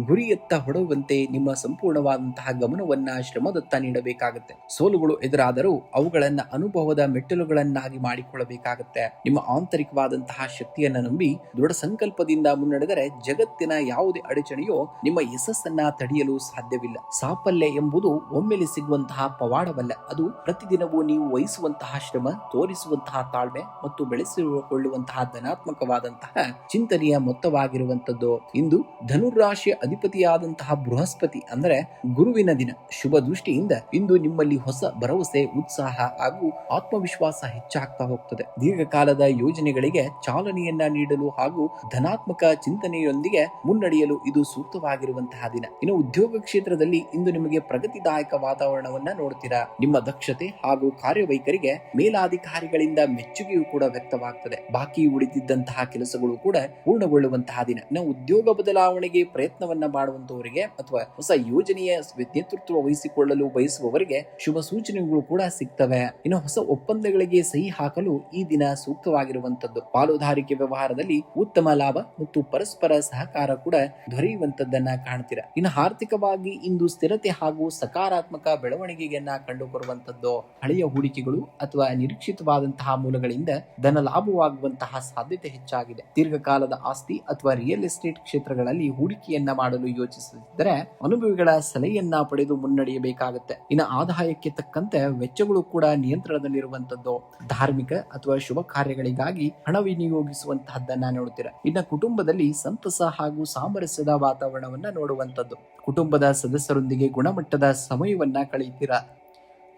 ಗುರಿಯತ್ತ ಹೊಡೆಯುವಂತೆ ನಿಮ್ಮ ಸಂಪೂರ್ಣವಾದಂತಹ ಗಮನವನ್ನ ಶ್ರಮದತ್ತ ನೀಡಬೇಕಾಗುತ್ತೆ. ಸೋಲುಗಳು ಎದುರಾದರೂ ಅವುಗಳನ್ನ ಅನುಭವದ ಮೆಟ್ಟಲುಗಳನ್ನಾಗಿ ಮಾಡಿಕೊಳ್ಳಬೇಕಾಗುತ್ತೆ. ನಿಮ್ಮ ಆಂತರಿಕವಾದಂತಹ ಶಕ್ತಿಯನ್ನ ನಂಬಿ ದೃಢ ಸಂಕಲ್ಪದಿಂದ ಮುನ್ನಡೆದರೆ ಜಗತ್ತಿನ ಯಾವುದೇ ಅಡಚಣೆಯೋ ನಿಮ್ಮ ಯಶಸ್ಸನ್ನ ತಡೆಯಲು ಸಾಧ್ಯವಿಲ್ಲ. ಸಾಫಲ್ಯ ಎಂಬುದು ಒಮ್ಮೆಲೆ ಸಿಗುವಂತಹ ಪವಾಡವಲ್ಲ, ಅದು ಪ್ರತಿದಿನವೂ ನೀವು ವಹಿಸುವಂತಹ ಶ್ರಮ, ತೋರಿಸುವಂತಹ ತಾಳ್ಮೆ ಮತ್ತು ಬೆಳೆಸಿಕೊಳ್ಳುವಂತಹ ಧನಾತ್ಮಕವಾದಂತಹ ಚಿಂತನೆಯ ಮೊತ್ತವಾಗಿರುವಂತದ್ದು. ಇಂದು ಧನುರಾಶಿಯ ಅಧಿಪತಿಯಾದಂತಹ ಬೃಹಸ್ಪತಿ ಅಂದರೆ ಗುರುವಿನ ದಿನ. ಶುಭ ದೃಷ್ಟಿಯಿಂದ ಇಂದು ನಿಮ್ಮಲ್ಲಿ ಹೊಸ ಭರವಸೆ, ಉತ್ಸಾಹ ಹಾಗೂ ಆತ್ಮವಿಶ್ವಾಸ ಹೆಚ್ಚಾಗ್ತಾ ಹೋಗ್ತದೆ. ದೀರ್ಘಕಾಲದ ಯೋಜನೆಗಳಿಗೆ ಚಾಲನೆಯನ್ನ ನೀಡಲು ಹಾಗೂ ಧನಾತ್ಮಕ ಚಿಂತನೆಯೊಂದಿಗೆ ಮುನ್ನಡೆಯಲು ಇದು ಸೂಕ್ತವಾಗಿರುವಂತಹ ದಿನ. ಇನ್ನು ಉದ್ಯೋಗ ಕ್ಷೇತ್ರದಲ್ಲಿ ಇಂದು ನಿಮಗೆ ಪ್ರಗತಿದಾಯಕ ವಾತಾವರಣವನ್ನ ನೋಡ್ತೀರಾ. ನಿಮ್ಮ ದಕ್ಷತೆ ಹಾಗೂ ಕಾರ್ಯವೈಖರಿಗೆ ಮೇಲಾಧಿಕಾರಿಗಳಿಂದ ಮೆಚ್ಚುಗೆಯೂ ಕೂಡ ವ್ಯಕ್ತವಾಗ್ತದೆ. ಬಾಕಿ ಉಳಿದಿದ್ದಂತಹ ಕೆಲಸಗಳು ಕೂಡ ಪೂರ್ಣಗೊಳ್ಳುವಂತಹ ದಿನ. ಇನ್ನು ಉದ್ಯೋಗ ಬದಲಾವಣೆಗೆ ಪ್ರಯತ್ನವನ್ನ ಮಾಡುವಂತವರಿಗೆ ಅಥವಾ ಹೊಸ ಯೋಜನೆಯ ನೇತೃತ್ವ ವಹಿಸಿಕೊಳ್ಳಲು ಬಯಸುವವರಿಗೆ ಶುಭ ಸೂಚನೆಗಳು ಕೂಡ ಸಿಗ್ತವೆ. ಇನ್ನು ಹೊಸ ಒಪ್ಪಂದಗಳಿಗೆ ಸಹಿ ಹಾಕಲು ಈ ದಿನ ಸೂಕ್ತವಾಗಿರುವಂತದ್ದು. ಪಾಲುದಾರಿಕೆ ವ್ಯವಹಾರದಲ್ಲಿ ಉತ್ತಮ ಲಾಭ ಮತ್ತು ಪರಸ್ಪರ ಸಹಕಾರ ಕೂಡ ದೊರೆಯುವಂತದ್ದನ್ನ ಕಾಣ್ತೀರಾ. ಇನ್ನು ಆರ್ಥಿಕವಾಗಿ ಇಂದು ಸ್ಥಿರತೆ ಹಾಗೂ ಸಕಾರಾತ್ಮಕ ಬೆಳವಣಿಗೆಯನ್ನ ಕಂಡುಬರುವಂತದ್ದು. ಹಳೆಯ ಹೂಡಿಕೆಗಳು ಅಥವಾ ನಿರೀಕ್ಷಿತವಾದಂತಹ ಮೂಲಗಳಿಂದ ಧನ ಲಾಭವಾಗುವಂತಹ ಸಾಧ್ಯತೆ ಹೆಚ್ಚಾಗಿದೆ. ದೀರ್ಘಕಾಲದ ಆಸ್ತಿ ಅಥವಾ ರಿಯಲ್ ಎಸ್ಟೇಟ್ ಕ್ಷೇತ್ರಗಳಲ್ಲಿ ಹೂಡಿಕೆಯನ್ನ ಮಾಡಲು ಯೋಚಿಸುತ್ತಿದ್ದರೆ ಅನುಭವಿಗಳ ಸಲಹೆಯನ್ನ ಪಡೆದು ಮುನ್ನಡೆಯಬೇಕಾಗುತ್ತೆ. ಇನ್ನು ಆದಾಯಕ್ಕೆ ತಕ್ಕಂತೆ ವೆಚ್ಚಗಳು ಕೂಡ ನಿಯಂತ್ರಣದಲ್ಲಿರುವಂತದ್ದು. ಮಾಡುವಂತದ್ದು. ಧಾರ್ಮಿಕ ಅಥವಾ ಶುಭ ಕಾರ್ಯಗಳಿಗಾಗಿ ಹಣ ವಿನಿಯೋಗಿಸುವಂತಹದ್ದನ್ನ ನೋಡ್ತೀರಾ. ಇನ್ನು ಕುಟುಂಬದಲ್ಲಿ ಸಂತಸ ಹಾಗೂ ಸಾಮರಸ್ಯದ ವಾತಾವರಣವನ್ನ ನೋಡುವಂತದ್ದು. ಕುಟುಂಬದ ಸದಸ್ಯರೊಂದಿಗೆ ಗುಣಮಟ್ಟದ ಸಮಯವನ್ನ ಕಳೆಯುತ್ತೀರಾ.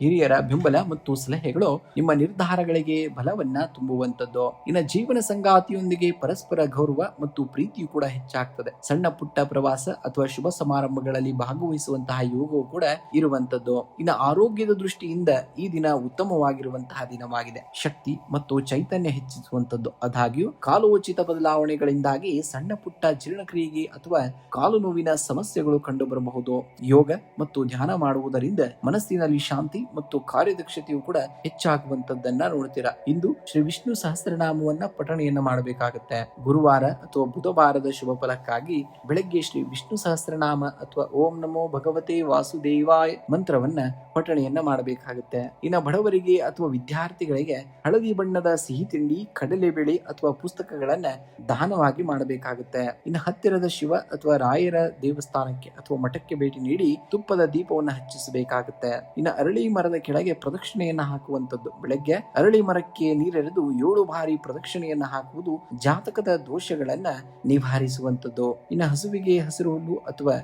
ಹಿರಿಯರ ಬೆಂಬಲ ಮತ್ತು ಸಲಹೆಗಳು ನಿಮ್ಮ ನಿರ್ಧಾರಗಳಿಗೆ ಬಲವನ್ನ ತುಂಬುವಂತದ್ದು. ಇನ್ನು ಜೀವನ ಸಂಗಾತಿಯೊಂದಿಗೆ ಪರಸ್ಪರ ಗೌರವ ಮತ್ತು ಪ್ರೀತಿಯು ಕೂಡ ಹೆಚ್ಚಾಗ್ತದೆ. ಸಣ್ಣ ಪುಟ್ಟ ಪ್ರವಾಸ ಅಥವಾ ಶುಭ ಸಮಾರಂಭಗಳಲ್ಲಿ ಭಾಗವಹಿಸುವಂತಹ ಯೋಗವು ಕೂಡ ಇರುವಂತದ್ದು. ಇನ್ನು ಆರೋಗ್ಯದ ದೃಷ್ಟಿಯಿಂದ ಈ ದಿನ ಉತ್ತಮವಾಗಿರುವಂತಹ ದಿನವಾಗಿದೆ. ಶಕ್ತಿ ಮತ್ತು ಚೈತನ್ಯ ಹೆಚ್ಚಿಸುವಂತದ್ದು. ಆದಾಗ್ಯೂ ಕಾಲೋಚಿತ ಬದಲಾವಣೆಗಳಿಂದಾಗಿ ಸಣ್ಣ ಪುಟ್ಟ ಜೀರ್ಣಕ್ರಿಯೆಗೆ ಅಥವಾ ಕಾಲು ನೋವಿನ ಸಮಸ್ಯೆಗಳು ಕಂಡುಬರಬಹುದು. ಯೋಗ ಮತ್ತು ಧ್ಯಾನ ಮಾಡುವುದರಿಂದ ಮನಸ್ಸಿನಲ್ಲಿ ಶಾಂತಿ ಮತ್ತು ಕಾರ್ಯದಕ್ಷತೆಯು ಕೂಡ ಹೆಚ್ಚಾಗುವಂತದ್ದನ್ನ ನೋಡ್ತೀರಾ. ಇಂದು ಶ್ರೀ ವಿಷ್ಣು ಸಹಸ್ರನಾಮವನ್ನ ಪಠಣೆಯನ್ನ ಮಾಡಬೇಕಾಗುತ್ತೆ. ಗುರುವಾರ ಅಥವಾ ಬುಧವಾರದ ಶುಭ ಫಲಕ್ಕಾಗಿ ಬೆಳಗ್ಗೆ ಶ್ರೀ ವಿಷ್ಣು ಸಹಸ್ರನಾಮ ಅಥವಾ ಓಂ ನಮೋ ಭಗವತೆ ವಾಸುದೇವಾಯ ಮಂತ್ರವನ್ನ ಪಠಣೆಯನ್ನ ಮಾಡಬೇಕಾಗುತ್ತೆ. ಇನ್ನು ಬಡವರಿಗೆ ಅಥವಾ ವಿದ್ಯಾರ್ಥಿಗಳಿಗೆ ಹಳದಿ ಬಣ್ಣದ ಸಿಹಿ ತಿಂಡಿ, ಕಡಲೆಬೇಳೆ ಅಥವಾ ಪುಸ್ತಕಗಳನ್ನ ದಾನವಾಗಿ ಮಾಡಬೇಕಾಗುತ್ತೆ. ಇನ್ನು ಹತ್ತಿರದ ಶಿವ ಅಥವಾ ರಾಯರ ದೇವಸ್ಥಾನಕ್ಕೆ ಅಥವಾ ಮಠಕ್ಕೆ ಭೇಟಿ ನೀಡಿ ತುಪ್ಪದ ದೀಪವನ್ನು ಹಚ್ಚಿಸಬೇಕಾಗುತ್ತೆ. ಇನ್ನು ಅರಳಿ ಮರದ ಕೆಳಗೆ ಪ್ರದಕ್ಷಿಣೆಯನ್ನ ಹಾಕುವಂತದ್ದು. ಬೆಳಗ್ಗೆ ಅರಳಿ ಮರಕ್ಕೆ ನೀರೆರೆದು 7 ಬಾರಿ ಪ್ರದಕ್ಷಿಣೆಯನ್ನ ಹಾಕುವುದು ಜಾತಕದ ದೋಷಗಳನ್ನ ನಿವಾರಿಸುವಂತದ್ದು. ಇನ್ನು ಹಸುವಿಗೆ ಹಸಿರು ಹುಲ್ಲು ಅಥವಾ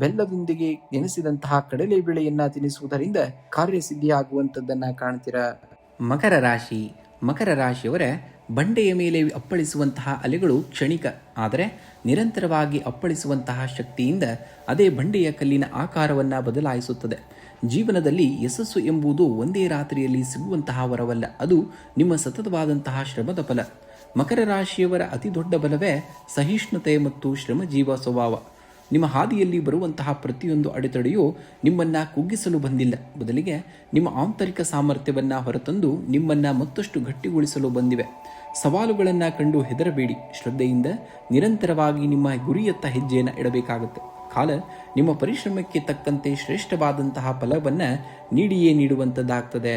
ಬೆಲ್ಲದೊಂದಿಗೆ ನೆನೆಸಿದಂತಹ ಕಡಲೆ ಬೇಳೆಯನ್ನ ತಿನ್ನಿಸುವುದರಿಂದ ಕಾರ್ಯಸಿದ್ಧಿಯಾಗುವಂತದ್ದನ್ನ ಕಾಣ್ತೀರಾ. ಮಕರ ರಾಶಿ. ಮಕರ ರಾಶಿಯವರ ಬಂಡೆಯ ಮೇಲೆ ಅಪ್ಪಳಿಸುವಂತಹ ಅಲೆಗಳು ಕ್ಷಣಿಕ, ಆದರೆ ನಿರಂತರವಾಗಿ ಅಪ್ಪಳಿಸುವಂತಹ ಶಕ್ತಿಯಿಂದ ಅದೇ ಬಂಡೆಯ ಕಲ್ಲಿನ ಆಕಾರವನ್ನ ಬದಲಾಯಿಸುತ್ತದೆ. ಜೀವನದಲ್ಲಿ ಯಶಸ್ಸು ಎಂಬುದು ಒಂದೇ ರಾತ್ರಿಯಲ್ಲಿ ಸಿಗುವಂತಹ ವರವಲ್ಲ, ಅದು ನಿಮ್ಮ ಸತತವಾದಂತಹ ಶ್ರಮದ ಫಲ. ಮಕರ ರಾಶಿಯವರ ಅತಿ ದೊಡ್ಡ ಬಲವೇ ಸಹಿಷ್ಣುತೆ ಮತ್ತು ಶ್ರಮಜೀವ ಸ್ವಭಾವ. ನಿಮ್ಮ ಹಾದಿಯಲ್ಲಿ ಬರುವಂತಹ ಪ್ರತಿಯೊಂದು ಅಡೆತಡೆಯೂ ನಿಮ್ಮನ್ನ ಕುಗ್ಗಿಸಲು ಬಂದಿಲ್ಲ, ಬದಲಿಗೆ ನಿಮ್ಮ ಆಂತರಿಕ ಸಾಮರ್ಥ್ಯವನ್ನ ಹೊರತಂದು ನಿಮ್ಮನ್ನ ಮತ್ತಷ್ಟು ಗಟ್ಟಿಗೊಳಿಸಲು ಬಂದಿವೆ. ಸವಾಲುಗಳನ್ನ ಕಂಡು ಹೆದರಬೇಡಿ. ಶ್ರದ್ಧೆಯಿಂದ ನಿರಂತರವಾಗಿ ನಿಮ್ಮ ಗುರಿಯತ್ತ ಹೆಜ್ಜೆಯನ್ನು ಇಡಬೇಕಾಗುತ್ತೆ. ಕಾಲ ನಿಮ್ಮ ಪರಿಶ್ರಮಕ್ಕೆ ತಕ್ಕಂತೆ ಶ್ರೇಷ್ಠವಾದಂತಹ ಫಲವನ್ನ ನೀಡಿಯೇ ನೀಡುವಂಥದ್ದಾಗ್ತದೆ.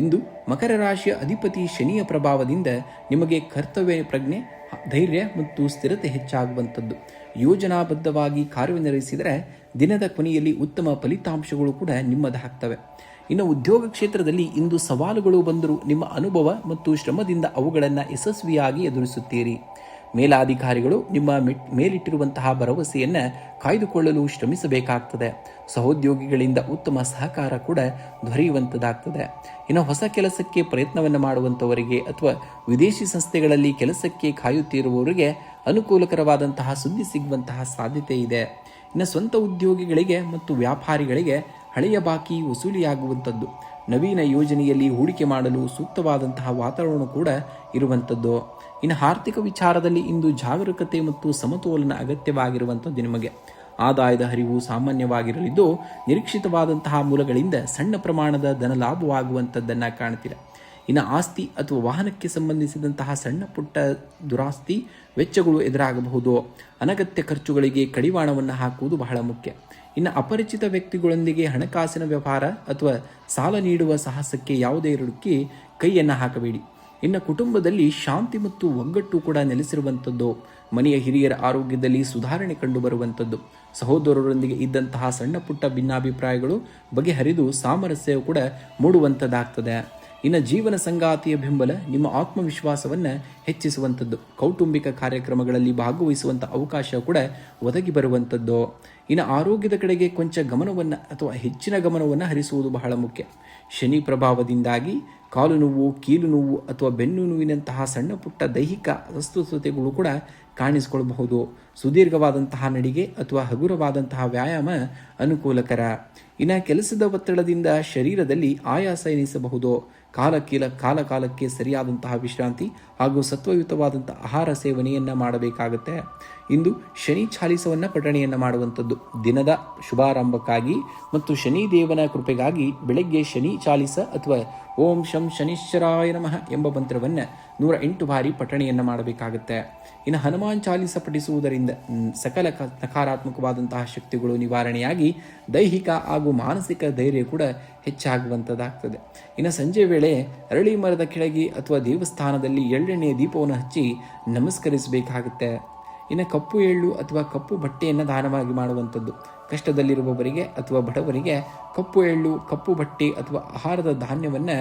ಇಂದು ಮಕರ ರಾಶಿಯ ಅಧಿಪತಿ ಶನಿಯ ಪ್ರಭಾವದಿಂದ ನಿಮಗೆ ಕರ್ತವ್ಯ ಪ್ರಜ್ಞೆ, ಧೈರ್ಯ ಮತ್ತು ಸ್ಥಿರತೆ ಹೆಚ್ಚಾಗುವಂಥದ್ದು. ಯೋಜನಾಬದ್ಧವಾಗಿ ಕಾರ್ಯನಿರ್ವಹಿಸಿದರೆ ದಿನದ ಕೊನೆಯಲ್ಲಿ ಉತ್ತಮ ಫಲಿತಾಂಶಗಳು ಕೂಡ ನಿಮ್ಮದಾಗ್ತವೆ. ಇನ್ನು ಉದ್ಯೋಗ ಕ್ಷೇತ್ರದಲ್ಲಿ ಇಂದು ಸವಾಲುಗಳು ಬಂದರೂ ನಿಮ್ಮ ಅನುಭವ ಮತ್ತು ಶ್ರಮದಿಂದ ಅವುಗಳನ್ನು ಯಶಸ್ವಿಯಾಗಿ ಎದುರಿಸುತ್ತೀರಿ. ಮೇಲಾಧಿಕಾರಿಗಳು ನಿಮ್ಮ ಮೇಲಿಟ್ಟಿರುವಂತಹ ಭರವಸೆಯನ್ನು ಕಾಯ್ದುಕೊಳ್ಳಲು ಶ್ರಮಿಸಬೇಕಾಗ್ತದೆ. ಸಹೋದ್ಯೋಗಿಗಳಿಂದ ಉತ್ತಮ ಸಹಕಾರ ಕೂಡ ದೊರೆಯುವಂಥದ್ದಾಗ್ತದೆ. ಇನ್ನು ಹೊಸ ಕೆಲಸಕ್ಕೆ ಪ್ರಯತ್ನವನ್ನು ಮಾಡುವಂಥವರಿಗೆ ಅಥವಾ ವಿದೇಶಿ ಸಂಸ್ಥೆಗಳಲ್ಲಿ ಕೆಲಸಕ್ಕೆ ಕಾಯುತ್ತಿರುವವರಿಗೆ ಅನುಕೂಲಕರವಾದಂತಹ ಸುದ್ದಿ ಸಿಗುವಂತಹ ಸಾಧ್ಯತೆ ಇದೆ. ಇನ್ನು ಸ್ವಂತ ಉದ್ಯೋಗಿಗಳಿಗೆ ಮತ್ತು ವ್ಯಾಪಾರಿಗಳಿಗೆ ಹಳೆಯ ಬಾಕಿ ವಸೂಲಿಯಾಗುವಂಥದ್ದು. ನವೀನ ಯೋಜನೆಯಲ್ಲಿ ಹೂಡಿಕೆ ಮಾಡಲು ಸೂಕ್ತವಾದಂತಹ ವಾತಾವರಣ ಕೂಡ ಇರುವಂಥದ್ದು. ಇನ್ನು ಆರ್ಥಿಕ ವಿಚಾರದಲ್ಲಿ ಇಂದು ಜಾಗರೂಕತೆ ಮತ್ತು ಸಮತೋಲನ ಅಗತ್ಯವಾಗಿರುವಂಥದ್ದು. ನಿಮಗೆ ಆದಾಯದ ಹರಿವು ಸಾಮಾನ್ಯವಾಗಿರಲಿದ್ದು ನಿರೀಕ್ಷಿತವಾದಂತಹ ಮೂಲಗಳಿಂದ ಸಣ್ಣ ಪ್ರಮಾಣದ ಧನ ಲಾಭವಾಗುವಂಥದ್ದನ್ನು ಕಾಣ್ತೀರ. ಇನ್ನು ಆಸ್ತಿ ಅಥವಾ ವಾಹನಕ್ಕೆ ಸಂಬಂಧಿಸಿದಂತಹ ಸಣ್ಣ ಪುಟ್ಟ ದುರಾಸ್ತಿ ವೆಚ್ಚಗಳು ಎದುರಾಗಬಹುದು. ಅನಗತ್ಯ ಖರ್ಚುಗಳಿಗೆ ಕಡಿವಾಣವನ್ನು ಹಾಕುವುದು ಬಹಳ ಮುಖ್ಯ. ಇನ್ನು ಅಪರಿಚಿತ ವ್ಯಕ್ತಿಗಳೊಂದಿಗೆ ಹಣಕಾಸಿನ ವ್ಯವಹಾರ ಅಥವಾ ಸಾಲ ನೀಡುವ ಸಾಹಸಕ್ಕೆ ಯಾವುದೇ ಹುಡುಕಿ ಕೈಯನ್ನು ಹಾಕಬೇಡಿ. ಇನ್ನು ಕುಟುಂಬದಲ್ಲಿ ಶಾಂತಿ ಮತ್ತು ಒಗ್ಗಟ್ಟು ಕೂಡ ನೆಲೆಸಿರುವಂಥದ್ದು. ಮನೆಯ ಹಿರಿಯರ ಆರೋಗ್ಯದಲ್ಲಿ ಸುಧಾರಣೆ ಕಂಡು ಬರುವಂಥದ್ದು. ಸಹೋದರರೊಂದಿಗೆ ಇದ್ದಂತಹ ಸಣ್ಣ ಪುಟ್ಟ ಭಿನ್ನಾಭಿಪ್ರಾಯಗಳು ಬಗೆಹರಿದು ಸಾಮರಸ್ಯವು ಕೂಡ ಮೂಡುವಂಥದ್ದಾಗ್ತದೆ. ಇನ್ನು ಜೀವನ ಸಂಗಾತಿಯ ಬೆಂಬಲ ನಿಮ್ಮ ಆತ್ಮವಿಶ್ವಾಸವನ್ನು ಹೆಚ್ಚಿಸುವಂಥದ್ದು. ಕೌಟುಂಬಿಕ ಕಾರ್ಯಕ್ರಮಗಳಲ್ಲಿ ಭಾಗವಹಿಸುವಂಥ ಅವಕಾಶ ಕೂಡ ಒದಗಿ ಬರುವಂಥದ್ದು. ಇನ್ನು ಆರೋಗ್ಯದ ಕಡೆಗೆ ಕೊಂಚ ಗಮನವನ್ನು ಅಥವಾ ಹೆಚ್ಚಿನ ಗಮನವನ್ನು ಹರಿಸುವುದು ಬಹಳ ಮುಖ್ಯ. ಶನಿ ಪ್ರಭಾವದಿಂದಾಗಿ ಕಾಲು ನೋವು, ಕೀಲು ನೋವು ಅಥವಾ ಬೆನ್ನು ನೋವಿನಂತಹ ಸಣ್ಣ ಪುಟ್ಟ ದೈಹಿಕ ಅಸ್ವಸ್ಥತೆಗಳು ಕೂಡ ಕಾಣಿಸಿಕೊಳ್ಳಬಹುದು. ಸುದೀರ್ಘವಾದಂತಹ ನಡಿಗೆ ಅಥವಾ ಹಗುರವಾದಂತಹ ವ್ಯಾಯಾಮ ಅನುಕೂಲಕರ. ಇನ್ನು ಕೆಲಸದ ಒತ್ತಡದಿಂದ ಶರೀರದಲ್ಲಿ ಆಯಾಸ ಎನಿಸಬಹುದು. ಕಾಲಕ್ಕೆ ಸರಿಯಾದಂತಹ ವಿಶ್ರಾಂತಿ ಹಾಗೂ ಸತ್ವಯುತವಾದಂತಹ ಆಹಾರ ಸೇವನೆಯನ್ನು ಮಾಡಬೇಕಾಗುತ್ತೆ. ಇಂದು ಶನಿ ಚಾಲಿಸವನ್ನು ಪಠಣೆಯನ್ನು ಮಾಡುವಂಥದ್ದು. ದಿನದ ಶುಭಾರಂಭಕ್ಕಾಗಿ ಮತ್ತು ಶನಿದೇವನ ಕೃಪೆಗಾಗಿ ಬೆಳಗ್ಗೆ ಶನಿ ಚಾಲಿಸ ಅಥವಾ ಓಂ ಶಂ ಶನಿಶ್ಚರಾಯ ನಮಃ ಎಂಬ ಮಂತ್ರವನ್ನು 108 ಬಾರಿ ಪಠಣೆಯನ್ನು ಮಾಡಬೇಕಾಗುತ್ತೆ. ಇನ್ನು ಹನುಮಾನ್ ಚಾಲಿಸ ಪಠಿಸುವುದರಿಂದ ಸಕಲ ನಕಾರಾತ್ಮಕವಾದಂತಹ ಶಕ್ತಿಗಳು ನಿವಾರಣೆಯಾಗಿ ದೈಹಿಕ ಹಾಗೂ ಮಾನಸಿಕ ಧೈರ್ಯ ಕೂಡ ಹೆಚ್ಚಾಗುವಂಥದ್ದಾಗ್ತದೆ. ಇನ್ನು ಸಂಜೆ ವೇಳೆ ಅರಳಿ ಮರದ ಕೆಳಗೆ ಅಥವಾ ದೇವಸ್ಥಾನದಲ್ಲಿ ಎಳ್ಳೆಣ್ಣೆಯ ದೀಪವನ್ನು ಹಚ್ಚಿ ನಮಸ್ಕರಿಸಬೇಕಾಗುತ್ತೆ. ಇನ್ನು ಕಪ್ಪು ಎಳ್ಳು ಅಥವಾ ಕಪ್ಪು ಬಟ್ಟೆಯನ್ನು ದಾನವಾಗಿ ಮಾಡುವಂಥದ್ದು. ಕಷ್ಟದಲ್ಲಿರುವವರಿಗೆ ಅಥವಾ ಬಡವರಿಗೆ ಕಪ್ಪು ಎಳ್ಳು, ಕಪ್ಪು ಬಟ್ಟೆ ಅಥವಾ ಆಹಾರದ ಧಾನ್ಯವನ್ನ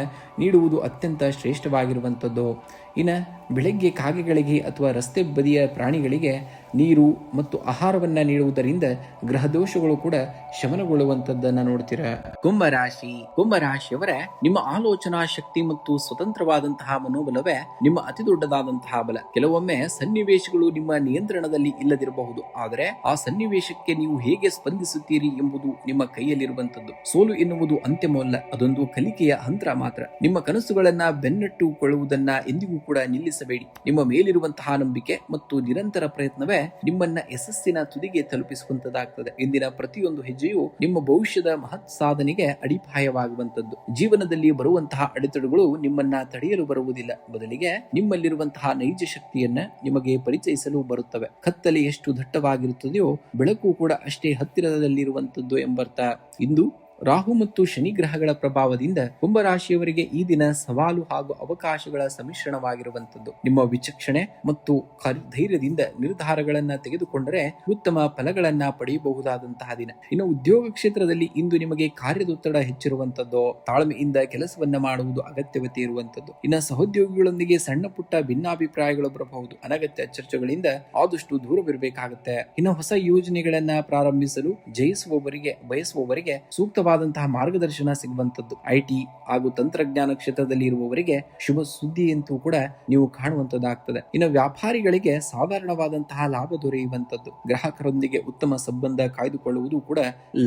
ನೀಡುವುದು ಅತ್ಯಂತ ಶ್ರೇಷ್ಠವಾಗಿರುವಂಥದ್ದು. ಇನ್ನು ಬೆಳಗ್ಗೆ ಕಾಗೆಗಳಿಗೆ ಅಥವಾ ರಸ್ತೆ ಬದಿಯ ಪ್ರಾಣಿಗಳಿಗೆ ನೀರು ಮತ್ತು ಆಹಾರವನ್ನ ನೀಡುವುದರಿಂದ ಗ್ರಹ ದೋಷಗಳು ಕೂಡ ಶಮನಗೊಳ್ಳುವಂತದ್ದನ್ನ ನೋಡ್ತೀರಾ. ಕುಂಭರಾಶಿಯವರ ನಿಮ್ಮ ಆಲೋಚನಾ ಶಕ್ತಿ ಮತ್ತು ಸ್ವತಂತ್ರವಾದಂತಹ ಮನೋಬಲವೇ ನಿಮ್ಮ ಅತಿ ದೊಡ್ಡದಾದಂತಹ ಬಲ. ಕೆಲವೊಮ್ಮೆ ಸನ್ನಿವೇಶಗಳು ನಿಮ್ಮ ನಿಯಂತ್ರಣದಲ್ಲಿ ಇಲ್ಲದಿರಬಹುದು, ಆದರೆ ಆ ಸನ್ನಿವೇಶಕ್ಕೆ ನೀವು ಹೇಗೆ ಸ್ಪಂದಿಸುತ್ತೀರಿ ಎಂಬುದು ನಿಮ್ಮ ಕೈಯಲ್ಲಿರುವಂತದ್ದು. ಸೋಲು ಎನ್ನುವುದು ಅಂತ್ಯವಲ್ಲ, ಅದೊಂದು ಕಲಿಕೆಯ ಹಂತ ಮಾತ್ರ. ನಿಮ್ಮ ಕನಸುಗಳನ್ನ ಬೆನ್ನಟ್ಟುಕೊಳ್ಳುವುದನ್ನ ಎಂದಿಗೂ ಕೂಡ ನಿಲ್ಲಿಸಬೇಡಿ. ನಿಮ್ಮ ಮೇಲಿರುವಂತಹ ನಂಬಿಕೆ ಮತ್ತು ನಿರಂತರ ಪ್ರಯತ್ನವೇ ನಿಮ್ಮನ್ನ ಯಶಸ್ಸಿನ ತುದಿಗೆ ತಲುಪಿಸುವಂತದ್ದಾಗ್ತದೆ. ಇಂದಿನ ಪ್ರತಿಯೊಂದು ಹೆಜ್ಜೆಯು ನಿಮ್ಮ ಭವಿಷ್ಯದ ಮಹತ್ ಸಾಧನೆಗೆ ಅಡಿಪಾಯವಾಗುವಂತದ್ದು. ಜೀವನದಲ್ಲಿ ಬರುವಂತಹ ಅಡೆತಡೆಗಳು ನಿಮ್ಮನ್ನ ತಡೆಯಲು ಬರುವುದಿಲ್ಲ, ಬದಲಿಗೆ ನಿಮ್ಮಲ್ಲಿರುವಂತಹ ನೈಜ ಶಕ್ತಿಯನ್ನ ನಿಮಗೆ ಪರಿಚಯಿಸಲು ಬರುತ್ತವೆ. ಕತ್ತಲೆ ಎಷ್ಟು ದಟ್ಟವಾಗಿರುತ್ತದೆಯೋ ಬೆಳಕು ಕೂಡ ಅಷ್ಟೇ ಹತ್ತಿರದಲ್ಲಿರುವಂತದ್ದು ಎಂಬರ್ಥ. ಇಂದು ರಾಹು ಮತ್ತು ಶನಿ ಗ್ರಹಗಳ ಪ್ರಭಾವದಿಂದ ಕುಂಭರಾಶಿಯವರಿಗೆ ಈ ದಿನ ಸವಾಲು ಹಾಗೂ ಅವಕಾಶಗಳ ಸಮ್ಮಿಶ್ರಣವಾಗಿರುವಂತದ್ದು. ನಿಮ್ಮ ವಿಚಕ್ಷಣೆ ಮತ್ತು ಧೈರ್ಯದಿಂದ ನಿರ್ಧಾರಗಳನ್ನ ತೆಗೆದುಕೊಂಡರೆ ಉತ್ತಮ ಫಲಗಳನ್ನ ಪಡೆಯಬಹುದಾದಂತಹ ದಿನ. ಇನ್ನು ಉದ್ಯೋಗ ಕ್ಷೇತ್ರದಲ್ಲಿ ಇಂದು ನಿಮಗೆ ಕಾರ್ಯದೊತ್ತಡ ಹೆಚ್ಚಿರುವಂತದ್ದು, ತಾಳ್ಮೆಯಿಂದ ಕೆಲಸವನ್ನ ಮಾಡುವುದು ಅಗತ್ಯತೆ ಇರುವಂತದ್ದು. ಇನ್ನು ಸಹೋದ್ಯೋಗಿಗಳೊಂದಿಗೆ ಸಣ್ಣ ಪುಟ್ಟ ಭಿನ್ನಾಭಿಪ್ರಾಯಗಳು ಬರಬಹುದು. ಅನಗತ್ಯ ಚರ್ಚೆಗಳಿಂದ ಆದಷ್ಟು ದೂರವಿರಬೇಕಾಗುತ್ತೆ. ಇನ್ನು ಹೊಸ ಯೋಜನೆಗಳನ್ನ ಪ್ರಾರಂಭಿಸಲು ಬಯಸುವವರಿಗೆ ಸೂಕ್ತ ಮಾರ್ಗದರ್ಶನ ಸಿಗುವಂತದ್ದು. ಐಟಿ ಹಾಗೂ ತಂತ್ರಜ್ಞಾನ ಕ್ಷೇತ್ರದಲ್ಲಿ ಇರುವವರಿಗೆ ಶುಭ ಸುದ್ದಿಯಂತೂ ಕೂಡ ನೀವು ಕಾಣುವಂತದ್ದಾಗ್ತದೆ. ಇನ್ನು ವ್ಯಾಪಾರಿಗಳಿಗೆ ಸಾಧಾರಣವಾದಂತಹ ಲಾಭ ದೊರೆಯುವಂತದ್ದು. ಗ್ರಾಹಕರೊಂದಿಗೆ ಉತ್ತಮ ಸಂಬಂಧ ಕಾಯ್ದುಕೊಳ್ಳುವುದು ಕೂಡ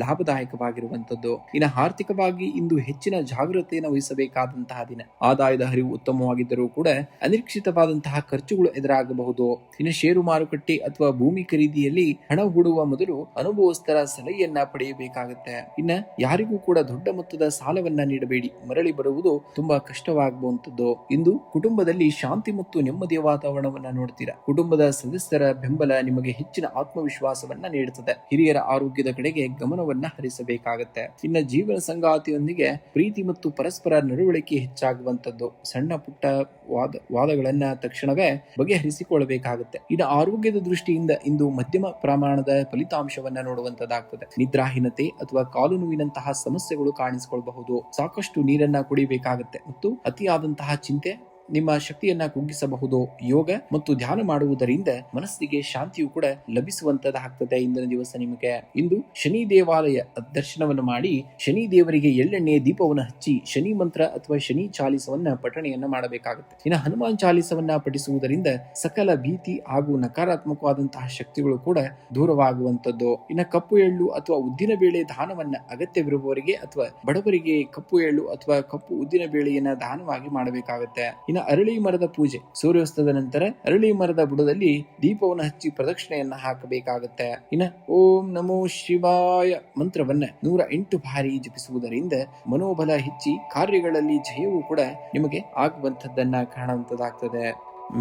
ಲಾಭದಾಯಕವಾಗಿರುವಂತದ್ದು. ಇನ್ನು ಆರ್ಥಿಕವಾಗಿ ಇಂದು ಹೆಚ್ಚಿನ ಜಾಗೃತೆಯನ್ನು ವಹಿಸಬೇಕಾದಂತಹ ದಿನ. ಆದಾಯದ ಹರಿವು ಉತ್ತಮವಾಗಿದ್ದರೂ ಕೂಡ ಅನಿರೀಕ್ಷಿತವಾದಂತಹ ಖರ್ಚುಗಳು ಎದುರಾಗಬಹುದು. ಇನ್ನು ಷೇರು ಮಾರುಕಟ್ಟೆ ಅಥವಾ ಭೂಮಿ ಖರೀದಿಯಲ್ಲಿ ಹಣ ಹೂಡುವ ಮೊದಲು ಅನುಭವಸ್ಥರ ಸಲಹೆಯನ್ನ ಪಡೆಯಬೇಕಾಗುತ್ತೆ. ಇನ್ನು ಯಾರಿಗೂ ಕೂಡ ದೊಡ್ಡ ಮೊತ್ತದ ಸಾಲವನ್ನ ನೀಡಬೇಡಿ, ಮರಳಿ ಬರುವುದು ತುಂಬಾ ಕಷ್ಟವಾಗುವಂತದ್ದು. ಇಂದು ಕುಟುಂಬದಲ್ಲಿ ಶಾಂತಿ ಮತ್ತು ನೆಮ್ಮದಿಯ ವಾತಾವರಣವನ್ನ ನೋಡ್ತೀರಾ. ಕುಟುಂಬದ ಸದಸ್ಯರ ಬೆಂಬಲ ನಿಮಗೆ ಹೆಚ್ಚಿನ ಆತ್ಮವಿಶ್ವಾಸವನ್ನ ನೀಡುತ್ತದೆ. ಹಿರಿಯರ ಆರೋಗ್ಯದ ಕಡೆಗೆ ಗಮನವನ್ನ ಹರಿಸಬೇಕಾಗತ್ತೆ. ಇನ್ನು ಜೀವನ ಸಂಗಾತಿಯೊಂದಿಗೆ ಪ್ರೀತಿ ಮತ್ತು ಪರಸ್ಪರ ನಡವಳಿಕೆ ಹೆಚ್ಚಾಗುವಂತದ್ದು. ಸಣ್ಣ ಪುಟ್ಟ ವಾದಗಳನ್ನ ತಕ್ಷಣವೇ ಬಗೆಹರಿಸಿಕೊಳ್ಳಬೇಕಾಗುತ್ತೆ. ಇನ್ನು ಆರೋಗ್ಯದ ದೃಷ್ಟಿಯಿಂದ ಇಂದು ಮಧ್ಯಮ ಪ್ರಮಾಣದ ಫಲಿತಾಂಶವನ್ನ ನೋಡುವಂತದ್ದಾಗ್ತದೆ. ನಿದ್ರಾಹೀನತೆ ಅಥವಾ ಕಾಲು ನೋವಿನಂತಹ ಸಮಸ್ಯೆಗಳು ಕಾಣಿಸಿಕೊಳ್ಳಬಹುದು. ಸಾಕಷ್ಟು ನೀರನ್ನ ಕುಡಿಬೇಕಾಗುತ್ತೆ ಮತ್ತು ಅತಿಯಾದಂತಹ ಚಿಂತೆ ನಿಮ್ಮ ಶಕ್ತಿಯನ್ನ ಕುಗ್ಗಿಸಬಹುದು. ಯೋಗ ಮತ್ತು ಧ್ಯಾನ ಮಾಡುವುದರಿಂದ ಮನಸ್ಸಿಗೆ ಶಾಂತಿಯು ಕೂಡ ಲಭಿಸುವಂತದ್ದಾಗ್ತದೆ. ಇಂದಿನ ದಿವಸ ನಿಮಗೆ ಇಂದು ಶನಿ ದೇವಾಲಯ ದರ್ಶನವನ್ನು ಮಾಡಿ ಶನಿ ದೇವರಿಗೆ ಎಳ್ಳೆಣ್ಣೆ ದೀಪವನ್ನು ಹಚ್ಚಿ ಶನಿ ಮಂತ್ರ ಅಥವಾ ಶನಿ ಚಾಲಿಸವನ್ನ ಪಠಣೆಯನ್ನ ಮಾಡಬೇಕಾಗುತ್ತೆ. ಇನ್ನು ಹನುಮಾನ್ ಚಾಲಿಸವನ್ನ ಪಠಿಸುವುದರಿಂದ ಸಕಲ ಭೀತಿ ಹಾಗೂ ನಕಾರಾತ್ಮಕವಾದಂತಹ ಶಕ್ತಿಗಳು ಕೂಡ ದೂರವಾಗುವಂತದ್ದು. ಇನ್ನು ಕಪ್ಪು ಎಳ್ಳು ಅಥವಾ ಉದ್ದಿನ ಬೇಳೆ ದಾನವನ್ನ ಅಗತ್ಯವಿರುವವರಿಗೆ ಅಥವಾ ಬಡವರಿಗೆ ಕಪ್ಪು ಎಳ್ಳು ಅಥವಾ ಕಪ್ಪು ಉದ್ದಿನ ಬೇಳೆಯನ್ನ ದಾನವಾಗಿ ಮಾಡಬೇಕಾಗುತ್ತೆ. ಇನ್ನು ಅರಳಿ ಮರದ ಪೂಜೆ. ಸೂರ್ಯಾಸ್ತದ ನಂತರ ಅರಳಿ ಮರದ ಬುಡದಲ್ಲಿ ದೀಪವನ್ನು ಹಚ್ಚಿ ಪ್ರದಕ್ಷಿಣೆಯನ್ನ ಹಾಕಬೇಕಾಗುತ್ತೆ. ಇನ್ನು ಓಂ ನಮೋ ಶಿವಾಯ ಮಂತ್ರವನ್ನ 108 ಬಾರಿ ಜಪಿಸುವುದರಿಂದ ಮನೋಬಲ ಹೆಚ್ಚಿ ಕಾರ್ಯಗಳಲ್ಲಿ ಜಯವೂ ಕೂಡ ನಿಮಗೆ ಆಗುವಂತದ್ದನ್ನ ಕಾಣುವಂತದ್ದಾಗ್ತದೆ.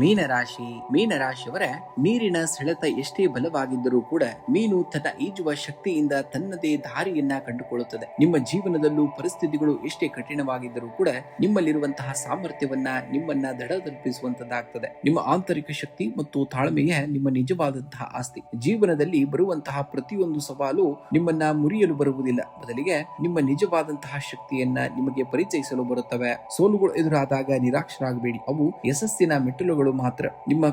ಮೀನರಾಶಿಯವರ ನೀರಿನ ಸೆಳೆತ ಎಷ್ಟೇ ಬಲವಾಗಿದ್ದರೂ ಕೂಡ ಮೀನು ತನ್ನ ಈಜುವ ಶಕ್ತಿಯಿಂದ ತನ್ನದೇ ದಾರಿಯನ್ನ ಕಂಡುಕೊಳ್ಳುತ್ತದೆ. ನಿಮ್ಮ ಜೀವನದಲ್ಲೂ ಪರಿಸ್ಥಿತಿಗಳು ಎಷ್ಟೇ ಕಠಿಣವಾಗಿದ್ದರೂ ಕೂಡ ನಿಮ್ಮಲ್ಲಿರುವಂತಹ ಸಾಮರ್ಥ್ಯವನ್ನ ನಿಮ್ಮನ್ನ ದಡ ತಲುಪಿಸುವಂತದ್ದಾಗ್ತದೆ. ನಿಮ್ಮ ಆಂತರಿಕ ಶಕ್ತಿ ಮತ್ತು ತಾಳ್ಮೆಯೇ ನಿಮ್ಮ ನಿಜವಾದಂತಹ ಆಸ್ತಿ. ಜೀವನದಲ್ಲಿ ಬರುವಂತಹ ಪ್ರತಿಯೊಂದು ಸವಾಲು ನಿಮ್ಮನ್ನ ಮುರಿಯಲು ಬರುವುದಿಲ್ಲ, ಬದಲಿಗೆ ನಿಮ್ಮ ನಿಜವಾದಂತಹ ಶಕ್ತಿಯನ್ನ ನಿಮಗೆ ಪರಿಚಯಿಸಲು ಬರುತ್ತವೆ. ಸೋಲುಗಳು ಎದುರಾದಾಗ ನಿರಾಶರಾಗಬೇಡಿ, ಅವು ಯಶಸ್ಸಿನ ಮೆಟ್ಟಿಲು ಮಾತ್ರ. ನಿಮ್ಮ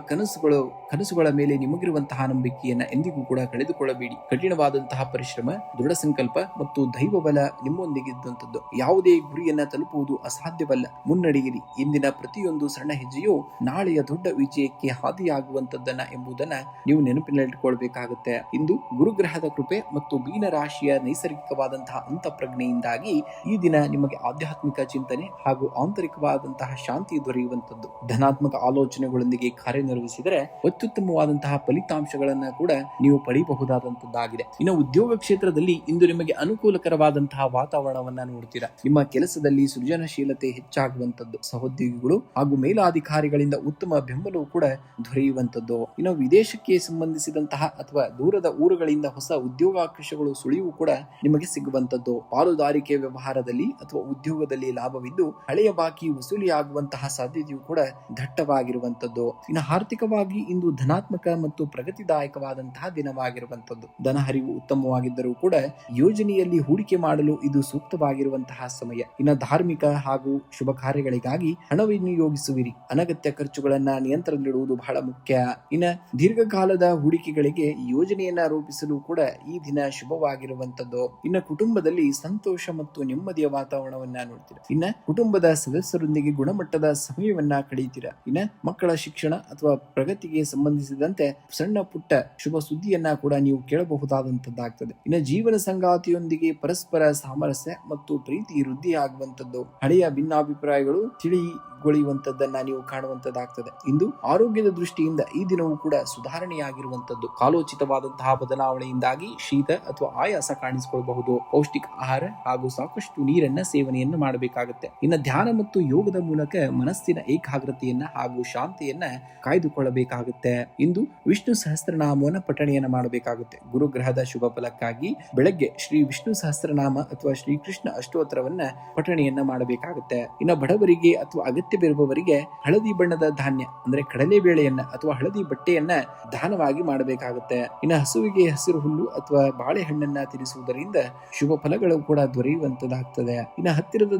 ಕನಸುಗಳ ಮೇಲೆ ನಿಮಗಿರುವಂತಹ ನಂಬಿಕೆಯನ್ನ ಎಂದಿಗೂ ಕೂಡ ಕಳೆದುಕೊಳ್ಳಬೇಡಿ. ಕಠಿಣವಾದಂತಹ ಪರಿಶ್ರಮ, ದೃಢ ಸಂಕಲ್ಪ ಮತ್ತು ದೈವ ಬಲ ನಿಮ್ಮೊಂದಿಗಿದ್ದಂಥದ್ದು. ಯಾವುದೇ ಗುರಿಯನ್ನ ತಲುಪುವುದು ಅಸಾಧ್ಯವಲ್ಲ. ಮುನ್ನಡೆಯಿರಿ. ಇಂದಿನ ಪ್ರತಿಯೊಂದು ಸಣ್ಣ ಹೆಜ್ಜೆಯು ನಾಳೆಯ ದೊಡ್ಡ ವಿಜಯಕ್ಕೆ ಹಾದಿಯಾಗುವಂತದ್ದನ್ನ ಎಂಬುದನ್ನ ನೀವು ನೆನಪಿನಲ್ಲಿಟ್ಟುಕೊಳ್ಬೇಕಾಗುತ್ತೆ. ಇಂದು ಗುರುಗ್ರಹದ ಕೃಪೆ ಮತ್ತು ಮೀನ ರಾಶಿಯ ನೈಸರ್ಗಿಕವಾದಂತಹ ಅಂತಃಪ್ರಜ್ಞೆಯಿಂದಾಗಿ ಈ ದಿನ ನಿಮಗೆ ಆಧ್ಯಾತ್ಮಿಕ ಚಿಂತನೆ ಹಾಗೂ ಆಂತರಿಕವಾದಂತಹ ಶಾಂತಿ ದೊರೆಯುವಂತದ್ದು. ಧನಾತ್ಮಕ ಆಲೋಚನೆಗಳೊಂದಿಗೆ ಕಾರ್ಯನಿರ್ವಹಿಸಿದರೆ ಅತ್ಯುತ್ತಮವಾದಂತಹ ಫಲಿತಾಂಶಗಳನ್ನ ಕೂಡ ನೀವು ಪಡೆಯಬಹುದಾದಂತದ್ದಾಗಿದೆ. ಇನ್ನು ಉದ್ಯೋಗ ಕ್ಷೇತ್ರದಲ್ಲಿ ಇಂದು ನಿಮಗೆ ಅನುಕೂಲಕರವಾದಂತಹ ವಾತಾವರಣವನ್ನ ನೋಡ್ತೀರಾ. ನಿಮ್ಮ ಕೆಲಸದಲ್ಲಿ ಸೃಜನಶೀಲತೆ ಹೆಚ್ಚಾಗುವಂತದ್ದು. ಸಹೋದ್ಯೋಗಿಗಳು ಹಾಗೂ ಮೇಲಾಧಿಕಾರಿಗಳಿಂದ ಉತ್ತಮ ಬೆಂಬಲವು ಕೂಡ ದೊರೆಯುವಂತದ್ದು. ಇನ್ನು ವಿದೇಶಕ್ಕೆ ಸಂಬಂಧಿಸಿದಂತಹ ಅಥವಾ ದೂರದ ಊರುಗಳಿಂದ ಹೊಸ ಉದ್ಯೋಗಾವಕಾಶಗಳು ಸುಳಿವು ಕೂಡ ನಿಮಗೆ ಸಿಗುವಂತದ್ದು. ಪಾಲುದಾರಿಕೆ ವ್ಯವಹಾರದಲ್ಲಿ ಅಥವಾ ಉದ್ಯೋಗದಲ್ಲಿ ಲಾಭವಿದ್ದು ಹಳೆಯ ಬಾಕಿ ವಸೂಲಿಯಾಗುವಂತಹ ಸಾಧ್ಯತೆಯು ಕೂಡ ದಟ್ಟವಾಗಿರುವ ಶುಭವಾಗಿರುವಂತದ್ದು. ಇನ್ನು ಆರ್ಥಿಕವಾಗಿ ಇಂದು ಧನಾತ್ಮಕ ಮತ್ತು ಪ್ರಗತಿದಾಯಕವಾದಂತಹ ದಿನವಾಗಿರುವಂತದ್ದು. ಧನ ಹರಿವು ಉತ್ತಮವಾಗಿದ್ದರೂ ಕೂಡ ಯೋಜನೆಯಲ್ಲಿ ಹೂಡಿಕೆ ಮಾಡಲು ಇದು ಸೂಕ್ತವಾಗಿರುವಂತಹ ಸಮಯ. ಇನ್ನು ಧಾರ್ಮಿಕ ಹಾಗೂ ಶುಭ ಕಾರ್ಯಗಳಿಗಾಗಿ ಹಣ ವಿನಿಯೋಗಿಸುವಿರಿ. ಅನಗತ್ಯ ಖರ್ಚುಗಳನ್ನ ನಿಯಂತ್ರಣದಲ್ಲಿಡುವುದು ಬಹಳ ಮುಖ್ಯ. ಇನ್ನು ದೀರ್ಘಕಾಲದ ಹೂಡಿಕೆಗಳಿಗೆ ಯೋಜನೆಯನ್ನ ರೂಪಿಸಲು ಕೂಡ ಈ ದಿನ ಶುಭವಾಗಿರುವಂತದ್ದು. ಇನ್ನು ಕುಟುಂಬದಲ್ಲಿ ಸಂತೋಷ ಮತ್ತು ನೆಮ್ಮದಿಯ ವಾತಾವರಣವನ್ನ ನೋಡ್ತೀರಾ. ಇನ್ನ ಕುಟುಂಬದ ಸದಸ್ಯರೊಂದಿಗೆ ಗುಣಮಟ್ಟದ ಸಮಯವನ್ನ ಕಳೆಯುತ್ತೀರಾ. ಇನ್ನ ಮಕ್ಕಳ ಶಿಕ್ಷಣ ಅಥವಾ ಪ್ರಗತಿಗೆ ಸಂಬಂಧಿಸಿದಂತೆ ಸಣ್ಣ ಪುಟ್ಟ ಶುಭ ಸುದ್ದಿಯನ್ನ ಕೂಡ ನೀವು ಕೇಳಬಹುದಾದಂತದ್ದಾಗ್ತದೆ. ಇನ್ನು ಜೀವನ ಸಂಗಾತಿಯೊಂದಿಗೆ ಪರಸ್ಪರ ಸಾಮರಸ್ಯ ಮತ್ತು ಪ್ರೀತಿ ವೃದ್ಧಿಯಾಗುವಂತದ್ದು. ಹಳೆಯ ಭಿನ್ನಾಭಿಪ್ರಾಯಗಳು ತಿಳಿಗೊಳಿಯುವಂತದ್ದನ್ನ ನೀವು ಕಾಣುವಂತದ್ದಾಗ್ತದೆ. ಇಂದು ಆರೋಗ್ಯದ ದೃಷ್ಟಿಯಿಂದ ಈ ದಿನವೂ ಕೂಡ ಸುಧಾರಣೆಯಾಗಿರುವಂತದ್ದು. ಕಾಲೋಚಿತವಾದಂತಹ ಬದಲಾವಣೆಯಿಂದಾಗಿ ಶೀತ ಅಥವಾ ಆಯಾಸ ಕಾಣಿಸಿಕೊಳ್ಳಬಹುದು. ಪೌಷ್ಟಿಕ ಆಹಾರ ಹಾಗೂ ಸಾಕಷ್ಟು ನೀರನ್ನ ಸೇವನೆಯನ್ನು ಮಾಡಬೇಕಾಗುತ್ತೆ. ಇನ್ನು ಧ್ಯಾನ ಮತ್ತು ಯೋಗದ ಮೂಲಕ ಮನಸ್ಸಿನ ಏಕಾಗ್ರತೆಯನ್ನ ಹಾಗೂ ಶಾಂತಿಯನ್ನ ಕಾಯ್ದುಕೊಳ್ಳಬೇಕಾಗುತ್ತೆ. ಇಂದು ವಿಷ್ಣು ಸಹಸ್ರನಾಮವನ್ನ ಪಠಣೆಯನ್ನ ಮಾಡಬೇಕಾಗುತ್ತೆ. ಗುರುಗ್ರಹದ ಶುಭ ಫಲಕ್ಕಾಗಿ ಬೆಳಗ್ಗೆ ಶ್ರೀ ವಿಷ್ಣು ಸಹಸ್ರನಾಮ ಅಥವಾ ಶ್ರೀಕೃಷ್ಣ ಅಷ್ಟೋತ್ತರವನ್ನ ಪಠಣೆಯನ್ನ ಮಾಡಬೇಕಾಗುತ್ತೆ. ಇನ್ನು ಬಡವರಿಗೆ ಅಥವಾ ಅಗತ್ಯವಿರುವವರಿಗೆ ಹಳದಿ ಬಣ್ಣದ ಧಾನ್ಯ ಅಂದ್ರೆ ಕಡಲೆ ಬೇಳೆಯನ್ನ ಅಥವಾ ಹಳದಿ ಬಟ್ಟೆಯನ್ನ ದಾನವಾಗಿ ಮಾಡಬೇಕಾಗುತ್ತೆ. ಇನ್ನು ಹಸುವಿಗೆ ಹಸಿರು ಹುಲ್ಲು ಅಥವಾ ಬಾಳೆಹಣ್ಣನ್ನ ತಿನ್ನಿಸುವುದರಿಂದ ಶುಭ ಫಲಗಳು ಕೂಡ ದೊರೆಯುವಂತದಾಗ್ತದೆ. ಇನ್ನು ಹತ್ತಿರದ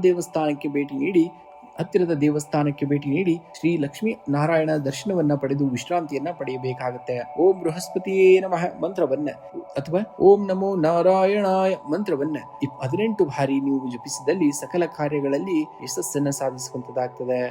ದೇವಸ್ಥಾನಕ್ಕೆ ಭೇಟಿ ನೀಡಿ ಶ್ರೀ ಲಕ್ಷ್ಮೀ ನಾರಾಯಣ ದರ್ಶನವನ್ನ ಪಡೆದು ವಿಶ್ರಾಂತಿಯನ್ನ ಪಡೆಯಬೇಕಾಗುತ್ತೆ. ಓಂ ಬೃಹಸ್ಪತಿಯೇ ನಮಃ ಮಂತ್ರವನ್ನ ಅಥವಾ ಓಂ ನಮೋ ನಾರಾಯಣಾಯ ಮಂತ್ರವನ್ನ 18 ಬಾರಿ ನೀವು ಜಪಿಸಿದಲ್ಲಿ ಸಕಲ ಕಾರ್ಯಗಳಲ್ಲಿ ಯಶಸ್ಸನ್ನ ಸಾಧಿಸುವಂತದಾಗ್ತದೆ.